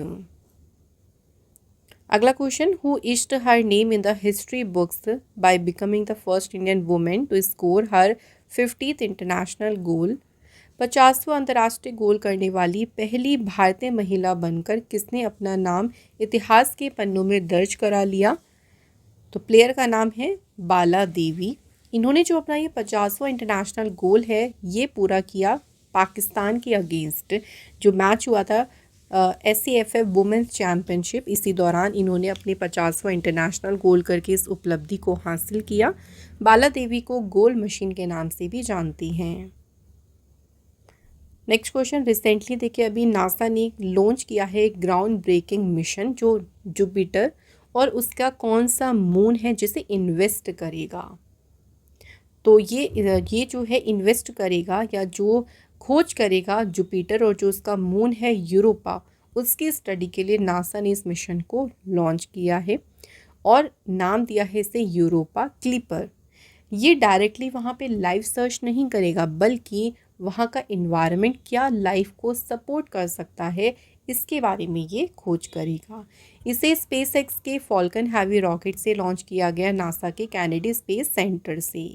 अगला question, who etched her name in the history books by becoming the first Indian women to score her 50th international goal. 50वां अंतर्राष्ट्रीय गोल करने वाली पहली भारतीय महिला बनकर किसने अपना नाम इतिहास के पन्नों में दर्ज करा लिया, तो प्लेयर का नाम है बाला देवी। इन्होंने जो अपना ये 50वां इंटरनेशनल गोल है ये पूरा किया पाकिस्तान के अगेंस्ट, जो मैच हुआ था SAFF वुमेंस चैम्पियनशिप, इसी दौरान इन्होंने अपने 50वां इंटरनेशनल गोल करके इस उपलब्धि को हासिल किया। बाला देवी को गोल मशीन के नाम से भी जानती हैं। नेक्स्ट क्वेश्चन, रिसेंटली देखिए अभी नासा ने लॉन्च किया है ग्राउंड ब्रेकिंग मिशन जो जुपिटर और उसका कौन सा मून है जिसे इन्वेस्ट करेगा, तो ये जो है इन्वेस्ट करेगा या जो खोज करेगा जुपिटर और जो उसका मून है यूरोपा, उसकी स्टडी के लिए नासा ने इस मिशन को लॉन्च किया है और नाम दिया है इसे यूरोपा क्लिपर। ये डायरेक्टली वहाँ पे लाइव सर्च नहीं करेगा बल्कि वहाँ का इन्वायरमेंट क्या लाइफ को सपोर्ट कर सकता है इसके बारे में ये खोज करेगा। इसे स्पेसएक्स के फॉल्कन हैवी रॉकेट से लॉन्च किया गया नासा के कैनेडी स्पेस सेंटर से।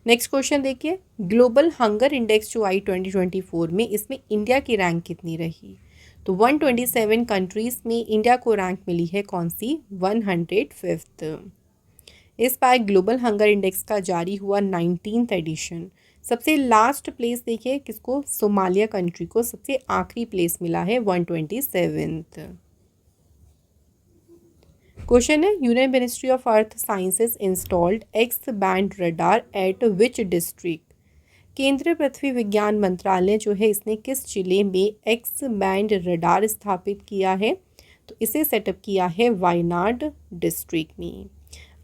नेक्स्ट क्वेश्चन देखिए, ग्लोबल हंगर इंडेक्स जो आई 2024 में, इसमें इंडिया की रैंक कितनी रही, तो 127 कंट्रीज़ में इंडिया को रैंक मिली है कौन सी, 105th। इस बार ग्लोबल हंगर इंडेक्स का जारी हुआ 19th एडिशन। सबसे लास्ट प्लेस देखिए किसको, सोमालिया कंट्री को सबसे आखिरी प्लेस मिला है 127th। क्वेश्चन है, union ministry of earth sciences installed x band radar eight which district. केंद्रीय पृथ्वी विज्ञान मंत्रालय जो है इसने किस जिले में एक्स बैंड रडार स्थापित किया है, तो इसे सेटअप किया है वायनाड डिस्ट्रिक्ट में।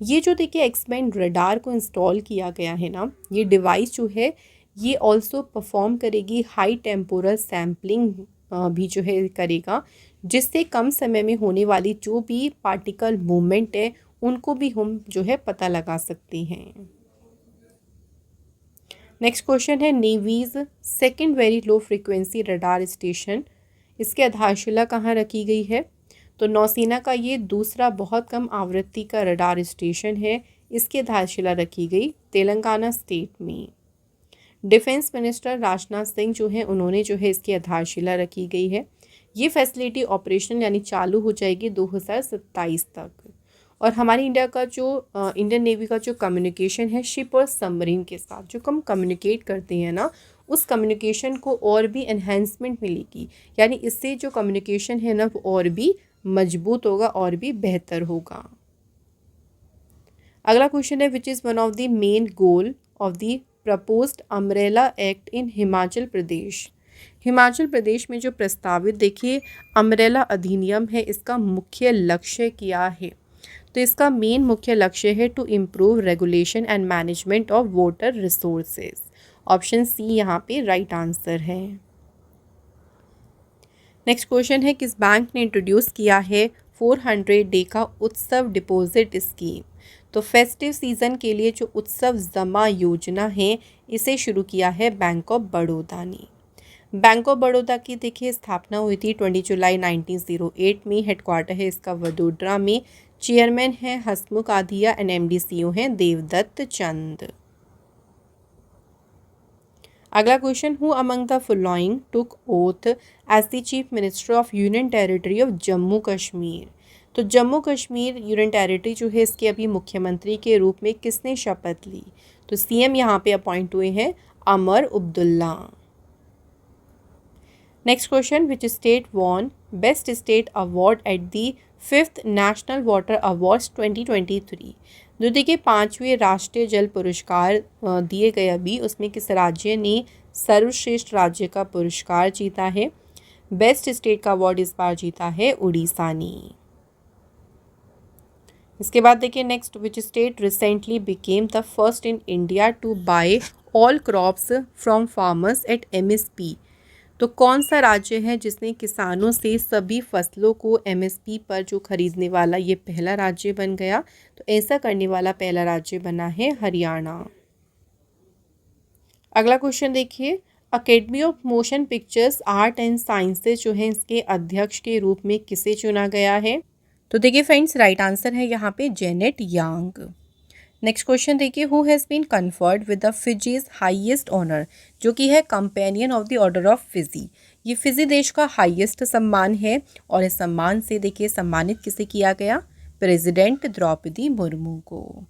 ये जो देखिए एक्स बैंड रडार को इंस्टॉल किया गया है ना, ये डिवाइस जो है ये ऑल्सो परफॉर्म करेगी हाई टेम्पोरल सैम्पलिंग भी जो है करेगा, जिससे कम समय में होने वाली जो भी पार्टिकल मूवमेंट है उनको भी हम जो है पता लगा सकते हैं। नेक्स्ट क्वेश्चन है, navy's second very low frequency radar station, इसकी आधारशिला कहाँ रखी गई है, तो नौसेना का ये दूसरा बहुत कम आवृत्ति का रडार स्टेशन है, इसकी आधारशिला रखी गई तेलंगाना स्टेट में। डिफेंस मिनिस्टर राजनाथ सिंह जो है उन्होंने जो है इसकी आधारशिला रखी गई है। ये फैसिलिटी ऑपरेशन यानी चालू हो जाएगी 2027 तक। और हमारी इंडिया का जो इंडियन नेवी का जो कम्युनिकेशन है शिप और सबमरीन के साथ जो हम कम्युनिकेट करते हैं ना, उस कम्युनिकेशन को और भी एनहेंसमेंट मिलेगी, यानी इससे जो कम्युनिकेशन है ना वो और भी मजबूत होगा और भी बेहतर होगा। अगला क्वेश्चन है, which is one of the main goal of the proposed umbrella act in Himachal Pradesh. Himachal Pradesh में जो प्रस्तावित देखिए अम्ब्रेला अधिनियम है, इसका मुख्य लक्ष्य क्या है, तो इसका मेन मुख्य लक्ष्य है to improve regulation and management of water resources. Option C यहाँ पे राइट आंसर है। नेक्स्ट क्वेश्चन है, किस बैंक ने इंट्रोड्यूस किया है 400 डे का उत्सव डिपॉजिट स्कीम, तो फेस्टिव सीज़न के लिए जो उत्सव जमा योजना है इसे शुरू किया है बैंक ऑफ बड़ौदा ने। बैंक ऑफ बड़ौदा की देखिए स्थापना हुई थी 20 जुलाई 1908 में। हेडक्वार्टर है इसका वडोदरा में। चेयरमैन है Hasmukh Adhia and MD CEO हैं देवदत्त चंद। अगला question, who among the following took oath as the chief minister of union territory of Jammu Kashmir, तो जम्मू कश्मीर यूनियन टेरिटरी जो है इसके अभी मुख्यमंत्री के रूप में किसने शपथ ली? तो सीएम यहाँ पे अपॉइंट हुए हैं Amar Abdullah. Next question, which state won best state award at the 5th national water awards 2023? जो देखिए 5वें राष्ट्रीय जल पुरस्कार दिए गए अभी, उसमें किस राज्य ने सर्वश्रेष्ठ राज्य का पुरस्कार जीता है? बेस्ट स्टेट का अवार्ड इस बार जीता है उड़ीसा ने। इसके बाद देखिए next, which state recently became the first in India to buy all crops from farmers at MSP? तो कौन सा राज्य है जिसने किसानों से सभी फसलों को MSP पर जो खरीदने वाला ये पहला राज्य बन गया? तो ऐसा करने वाला पहला राज्य बना है हरियाणा। अगला क्वेश्चन देखिए, academy of motion pictures art and sciences जो है इसके अध्यक्ष के रूप में किसे चुना गया है? तो देखिए फ्रेंड्स, राइट आंसर है यहाँ पे जेनेट यांग। नेक्स्ट क्वेश्चन देखिए, who has been conferred with the Fiji's highest honour? जो कि है companion of the order of Fiji. ये फिजी देश का हाईएस्ट सम्मान है और इस सम्मान से देखिए सम्मानित किसे किया गया? प्रेसिडेंट द्रौपदी मुर्मू को।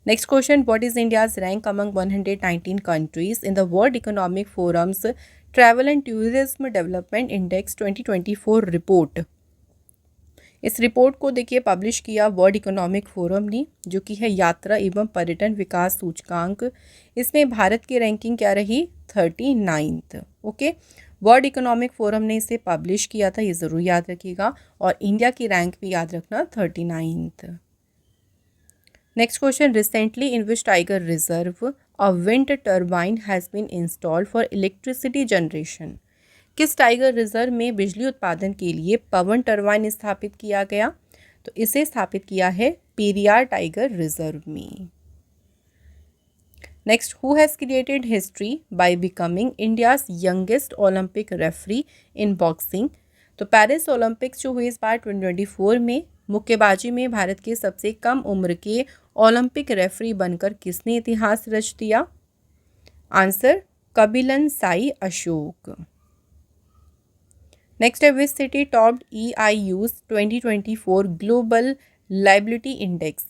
Next question, what is India's rank among 119 countries in the world economic forums travel and tourism development index 2024 report? इस रिपोर्ट को देखिए पब्लिश किया वर्ल्ड इकोनॉमिक फोरम ने, जो कि है यात्रा एवं पर्यटन विकास सूचकांक। इसमें भारत की रैंकिंग क्या रही? 39th। Okay, world economic forum ने इसे पब्लिश किया था, ये ज़रूर याद रखिएगा। और इंडिया की रैंक भी याद रखना 39th। Next question, recently in which tiger reserve a wind turbine has been installed for electricity generation? किस टाइगर रिजर्व में बिजली उत्पादन के लिए पवन टरबाइन स्थापित किया गया? तो इसे स्थापित किया है पेरियार टाइगर रिजर्व में। Next, who has created history by becoming India's youngest Olympic referee in boxing? तो पेरिस ओलंपिक्स जो हुए इस बार 2024 में, मुक्केबाजी में भारत के सबसे कम उम्र के ओलंपिक रेफरी बनकर किसने इतिहास रच दिया? आंसर, कबिलन साई अशोक। नेक्स्ट है, which city topped EIU's 2024 global liability index?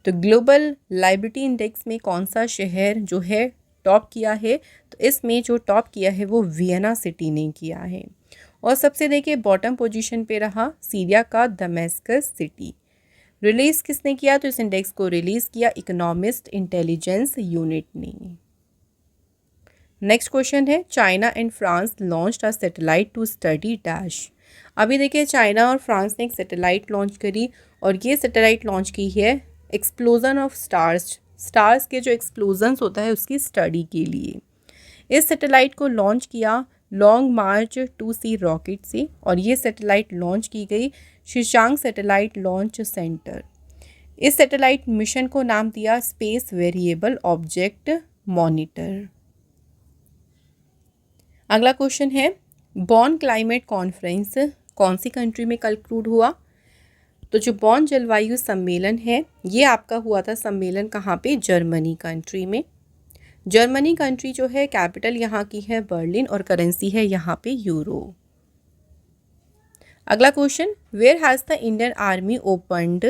तो ग्लोबल लाइबिलिटी इंडेक्स में कौन सा शहर जो है टॉप किया है? तो इसमें जो टॉप किया है वो वियना सिटी ने किया है। और सबसे देखिए बॉटम पोजीशन पे रहा सीरिया का दमेस्कस सिटी। रिलीज़ किसने किया? तो इस इंडेक्स को रिलीज़ किया इकोनॉमिस्ट इंटेलिजेंस यूनिट ने। नेक्स्ट क्वेश्चन है, China and France launched a satellite to study dash? अभी देखिए चाइना और फ्रांस ने एक सैटेलाइट लॉन्च करी और ये सैटेलाइट लॉन्च की है एक्सप्लोजन ऑफ स्टार्स के जो एक्सप्लोजन्स होता है उसकी स्टडी के लिए। इस सैटेलाइट को लॉन्च किया लॉन्ग मार्च 2C रॉकेट से और ये सैटेलाइट लॉन्च की गई शीशांग सैटेलाइट लॉन्च सेंटर। इस सैटेलाइट मिशन को नाम दिया स्पेस वेरिएबल ऑब्जेक्ट मॉनिटर। अगला क्वेश्चन है, बॉन क्लाइमेट कॉन्फ्रेंस कौन सी कंट्री में कंक्लूड हुआ? तो जो बॉन जलवायु सम्मेलन है ये आपका हुआ था सम्मेलन कहाँ पे? जर्मनी कंट्री में। जर्मनी कंट्री जो है कैपिटल यहाँ की है बर्लिन और करेंसी है यहाँ पे यूरो। अगला question, where has the Indian army opened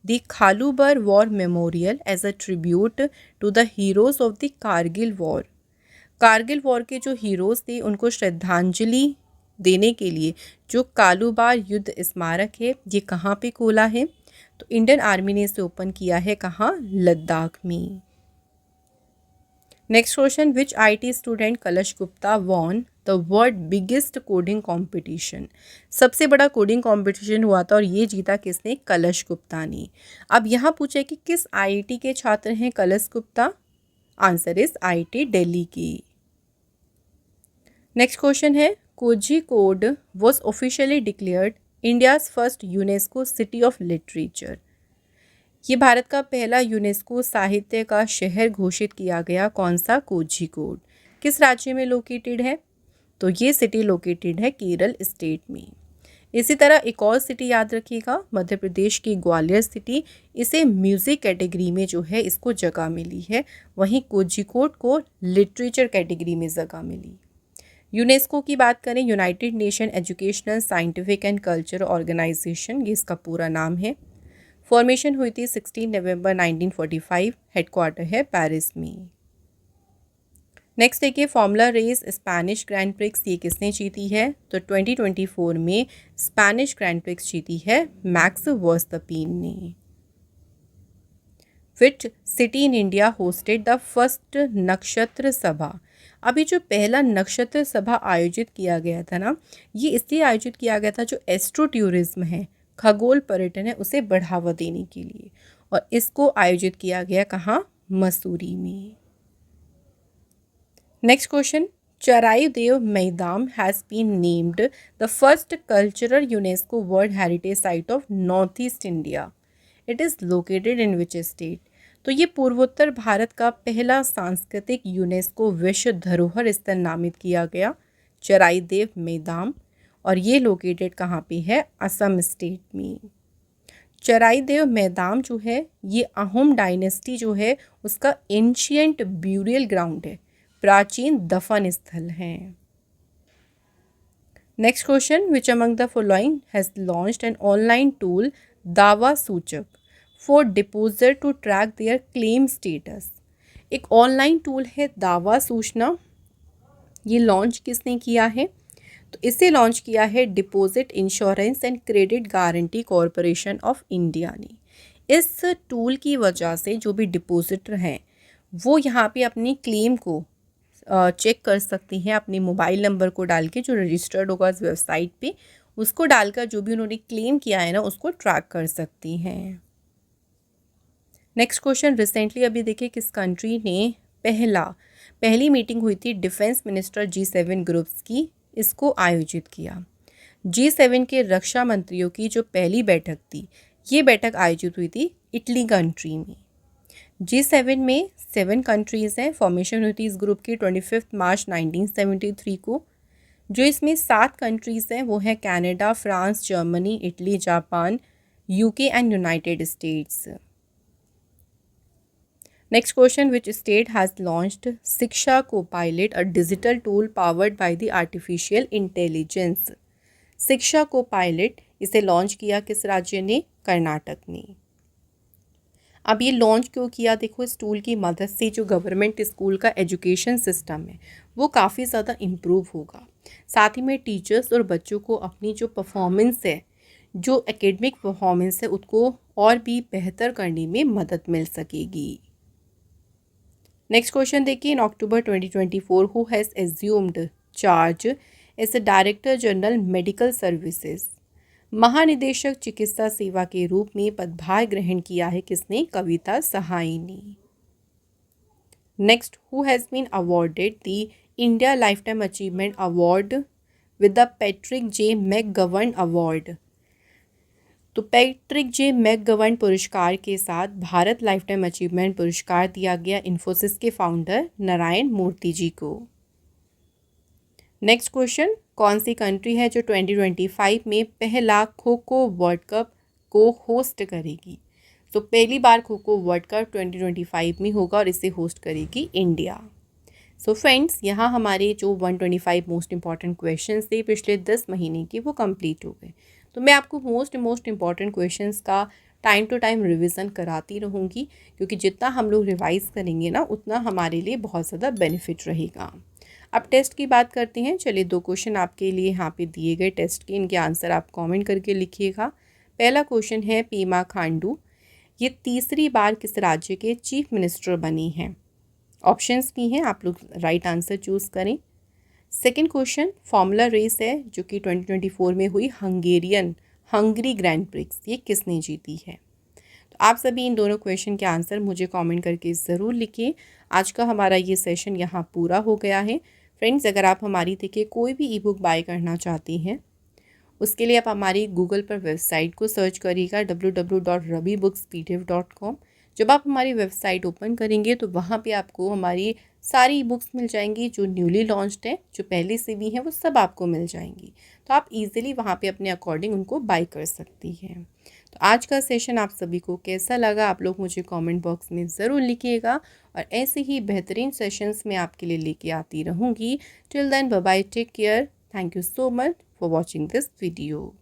the Khalubar war memorial as a tribute to the heroes of the Kargil war? Kargil war के जो हीरोज़ थे उनको श्रद्धांजलि देने के लिए जो कालूबार युद्ध स्मारक है ये कहाँ पे खोला है? तो इंडियन आर्मी ने इसे ओपन किया है कहाँ? लद्दाख में। Next question, which IT student Kalash Gupta won the world biggest coding competition? सबसे बड़ा कोडिंग कॉम्पिटिशन हुआ था और ये जीता किसने? कलश गुप्ता ने। अब यहाँ पूछे कि किस IIT के छात्र हैं कलश Gupta? Answer is IIT Delhi की। नेक्स्ट क्वेश्चन है, Kozhikode was officially declared India's first UNESCO city of literature? ये भारत का पहला यूनेस्को साहित्य का शहर घोषित किया गया। कौन सा? कोझिकोड। किस राज्य में लोकेटेड है? तो ये सिटी लोकेटेड है केरल स्टेट में। इसी तरह एक और सिटी याद रखिएगा, मध्य प्रदेश की ग्वालियर सिटी, इसे म्यूज़िक कैटेगरी में जो है इसको जगह मिली है। वहीं कोझिकोड को लिटरेचर कैटेगरी में जगह मिली। यूनेस्को की बात करें, United Nation educational scientific and culture organisation, ये इसका पूरा नाम है। फॉर्मेशन हुई थी 16 नवंबर 1945, हेडक्वार्टर है पेरिस में। नेक्स्ट देखिए, formula race Spanish grand prix, ये किसने जीती है? तो 2024 में स्पेनिश ग्रैंड प्रिक्स जीती है मैक्स वर्स्टपेन ने। Which city in India hosted the first नक्षत्र सभा? अभी जो पहला नक्षत्र सभा आयोजित किया गया था ना, ये इसलिए आयोजित किया गया था, जो एस्ट्रो टूरिज्म है, खगोल पर्यटन है, उसे बढ़ावा देने के लिए, और इसको आयोजित किया गया कहाँ? मसूरी में। Next question, Charaideo Maidan has been named the first cultural UNESCO world heritage site of north east India. It is located in which state? तो ये पूर्वोत्तर भारत का पहला सांस्कृतिक यूनेस्को विश्व धरोहर स्थल नामित किया गया चराइदेव मैदान, और ये लोकेटेड कहाँ पे है? असम स्टेट में। चराइदेव मैदान जो है, ये अहोम डायनेस्टी जो है उसका एंशियंट ब्यूरियल ग्राउंड है, प्राचीन दफन स्थल है। Next question, which among the following has launched an online tool Dawa Suchak for depositor to track their claim status? एक ऑनलाइन टूल है दावा सूचना, ये लॉन्च किसने किया है? तो इसे लॉन्च किया है deposit insurance and credit guarantee corporation of India ने। इस टूल की वजह से जो भी डिपॉजिटर हैं वो यहाँ पे अपनी क्लेम को चेक कर सकती हैं, अपने मोबाइल नंबर को डाल के, जो रजिस्टर्ड होगा इस वेबसाइट पे, उसको डालकर जो भी उन्होंने क्लेम किया है ना, उसको ट्रैक कर सकती हैं। नेक्स्ट क्वेश्चन, रिसेंटली अभी देखिए किस कंट्री ने पहली मीटिंग हुई थी डिफेंस मिनिस्टर G7 ग्रुप्स की, इसको आयोजित किया। G7 के रक्षा मंत्रियों की जो पहली बैठक थी, ये बैठक आयोजित हुई थी इटली कंट्री में। G7 में 7 कंट्रीज़ हैं। फॉर्मेशन हुई थी इस ग्रुप की 25 मार्च 1973 को। जो इसमें 7 कंट्रीज़ हैं वो हैं Canada, France, Germany, Italy, Japan, UK and United states. Next question, which state has launched शिक्षा को pilot, a digital tool powered by the artificial intelligence? शिक्षा को पायलट इसे लॉन्च किया किस राज्य ने? कर्नाटक ने। अब ये लॉन्च क्यों किया? देखो, इस टूल की मदद से जो गवर्नमेंट स्कूल का एजुकेशन सिस्टम है वो काफ़ी ज़्यादा इम्प्रूव होगा। साथ ही में टीचर्स और बच्चों को अपनी जो परफॉर्मेंस है, जो एकेडमिक परफॉर्मेंस है, उसको और भी बेहतर करने में मदद मिल सकेगी। नेक्स्ट क्वेश्चन देखिए, in October 2024 who has assumed charge as director general medical services? महानिदेशक चिकित्सा सेवा के रूप में पदभार ग्रहण किया है किसने? कविता सहाय ने। Next, who has been awarded the India lifetime achievement award with the Patrick J McGovern award? तो पैट्रिक जे मैकगवर्न पुरस्कार के साथ भारत लाइफ टाइम अचीवमेंट पुरस्कार दिया गया इन्फोसिस के फाउंडर नारायण मूर्ति जी को। नेक्स्ट क्वेश्चन, कौन सी कंट्री है जो 2025 में पहला खो खो वर्ल्ड कप को होस्ट करेगी? तो पहली बार खो खो वर्ल्ड कप 2025 में होगा और इसे होस्ट करेगी इंडिया। सो फ्रेंड्स, यहाँ हमारे जो 125 मोस्ट इंपॉर्टेंट क्वेश्चंस थे पिछले 10 महीने के, वो कंप्लीट हो गए। तो मैं आपको मोस्ट इंपॉर्टेंट क्वेश्चंस का टाइम टू टाइम रिवीजन कराती रहूँगी, क्योंकि जितना हम लोग रिवाइज करेंगे ना, उतना हमारे लिए बहुत ज़्यादा बेनिफिट रहेगा। अब टेस्ट की बात करते हैं। चलिए, 2 क्वेश्चन आपके लिए यहाँ पे दिए गए टेस्ट के, इनके आंसर आप कमेंट करके लिखिएगा। पहला क्वेश्चन है, पेमा खांडू ये तीसरी बार किस राज्य के चीफ मिनिस्टर बनी हैं? ऑप्शंस भी हैं, आप लोग राइट आंसर चूज़ करें। सेकंड क्वेश्चन, फॉर्मूला रेस है जो कि 2024 में हुई हंगरी ग्रैंड प्रिक्स, ये किसने जीती है? तो आप सभी इन दोनों क्वेश्चन के आंसर मुझे कमेंट करके ज़रूर लिखिए। आज का हमारा ये सेशन यहाँ पूरा हो गया है। फ्रेंड्स, अगर आप हमारी देखिए कोई भी ई बुक बाय करना चाहती हैं, उसके लिए आप हमारी गूगल पर वेबसाइट को सर्च करिएगा www.rabibooks.pdf.com। जब आप हमारी वेबसाइट ओपन करेंगे तो वहाँ पे आपको हमारी सारी ई बुक्स मिल जाएंगी, जो न्यूली लॉन्च्ड है, जो पहले से भी हैं, वो सब आपको मिल जाएंगी। तो आप इजीली वहाँ पे अपने अकॉर्डिंग उनको बाय कर सकती हैं। तो आज का सेशन आप सभी को कैसा लगा आप लोग मुझे कमेंट बॉक्स में ज़रूर लिखिएगा और ऐसे ही बेहतरीन सेशंस मैं आपके लिए लेके आती रहूँगी। Till then bye bye, take care, thank you so much for watching this video.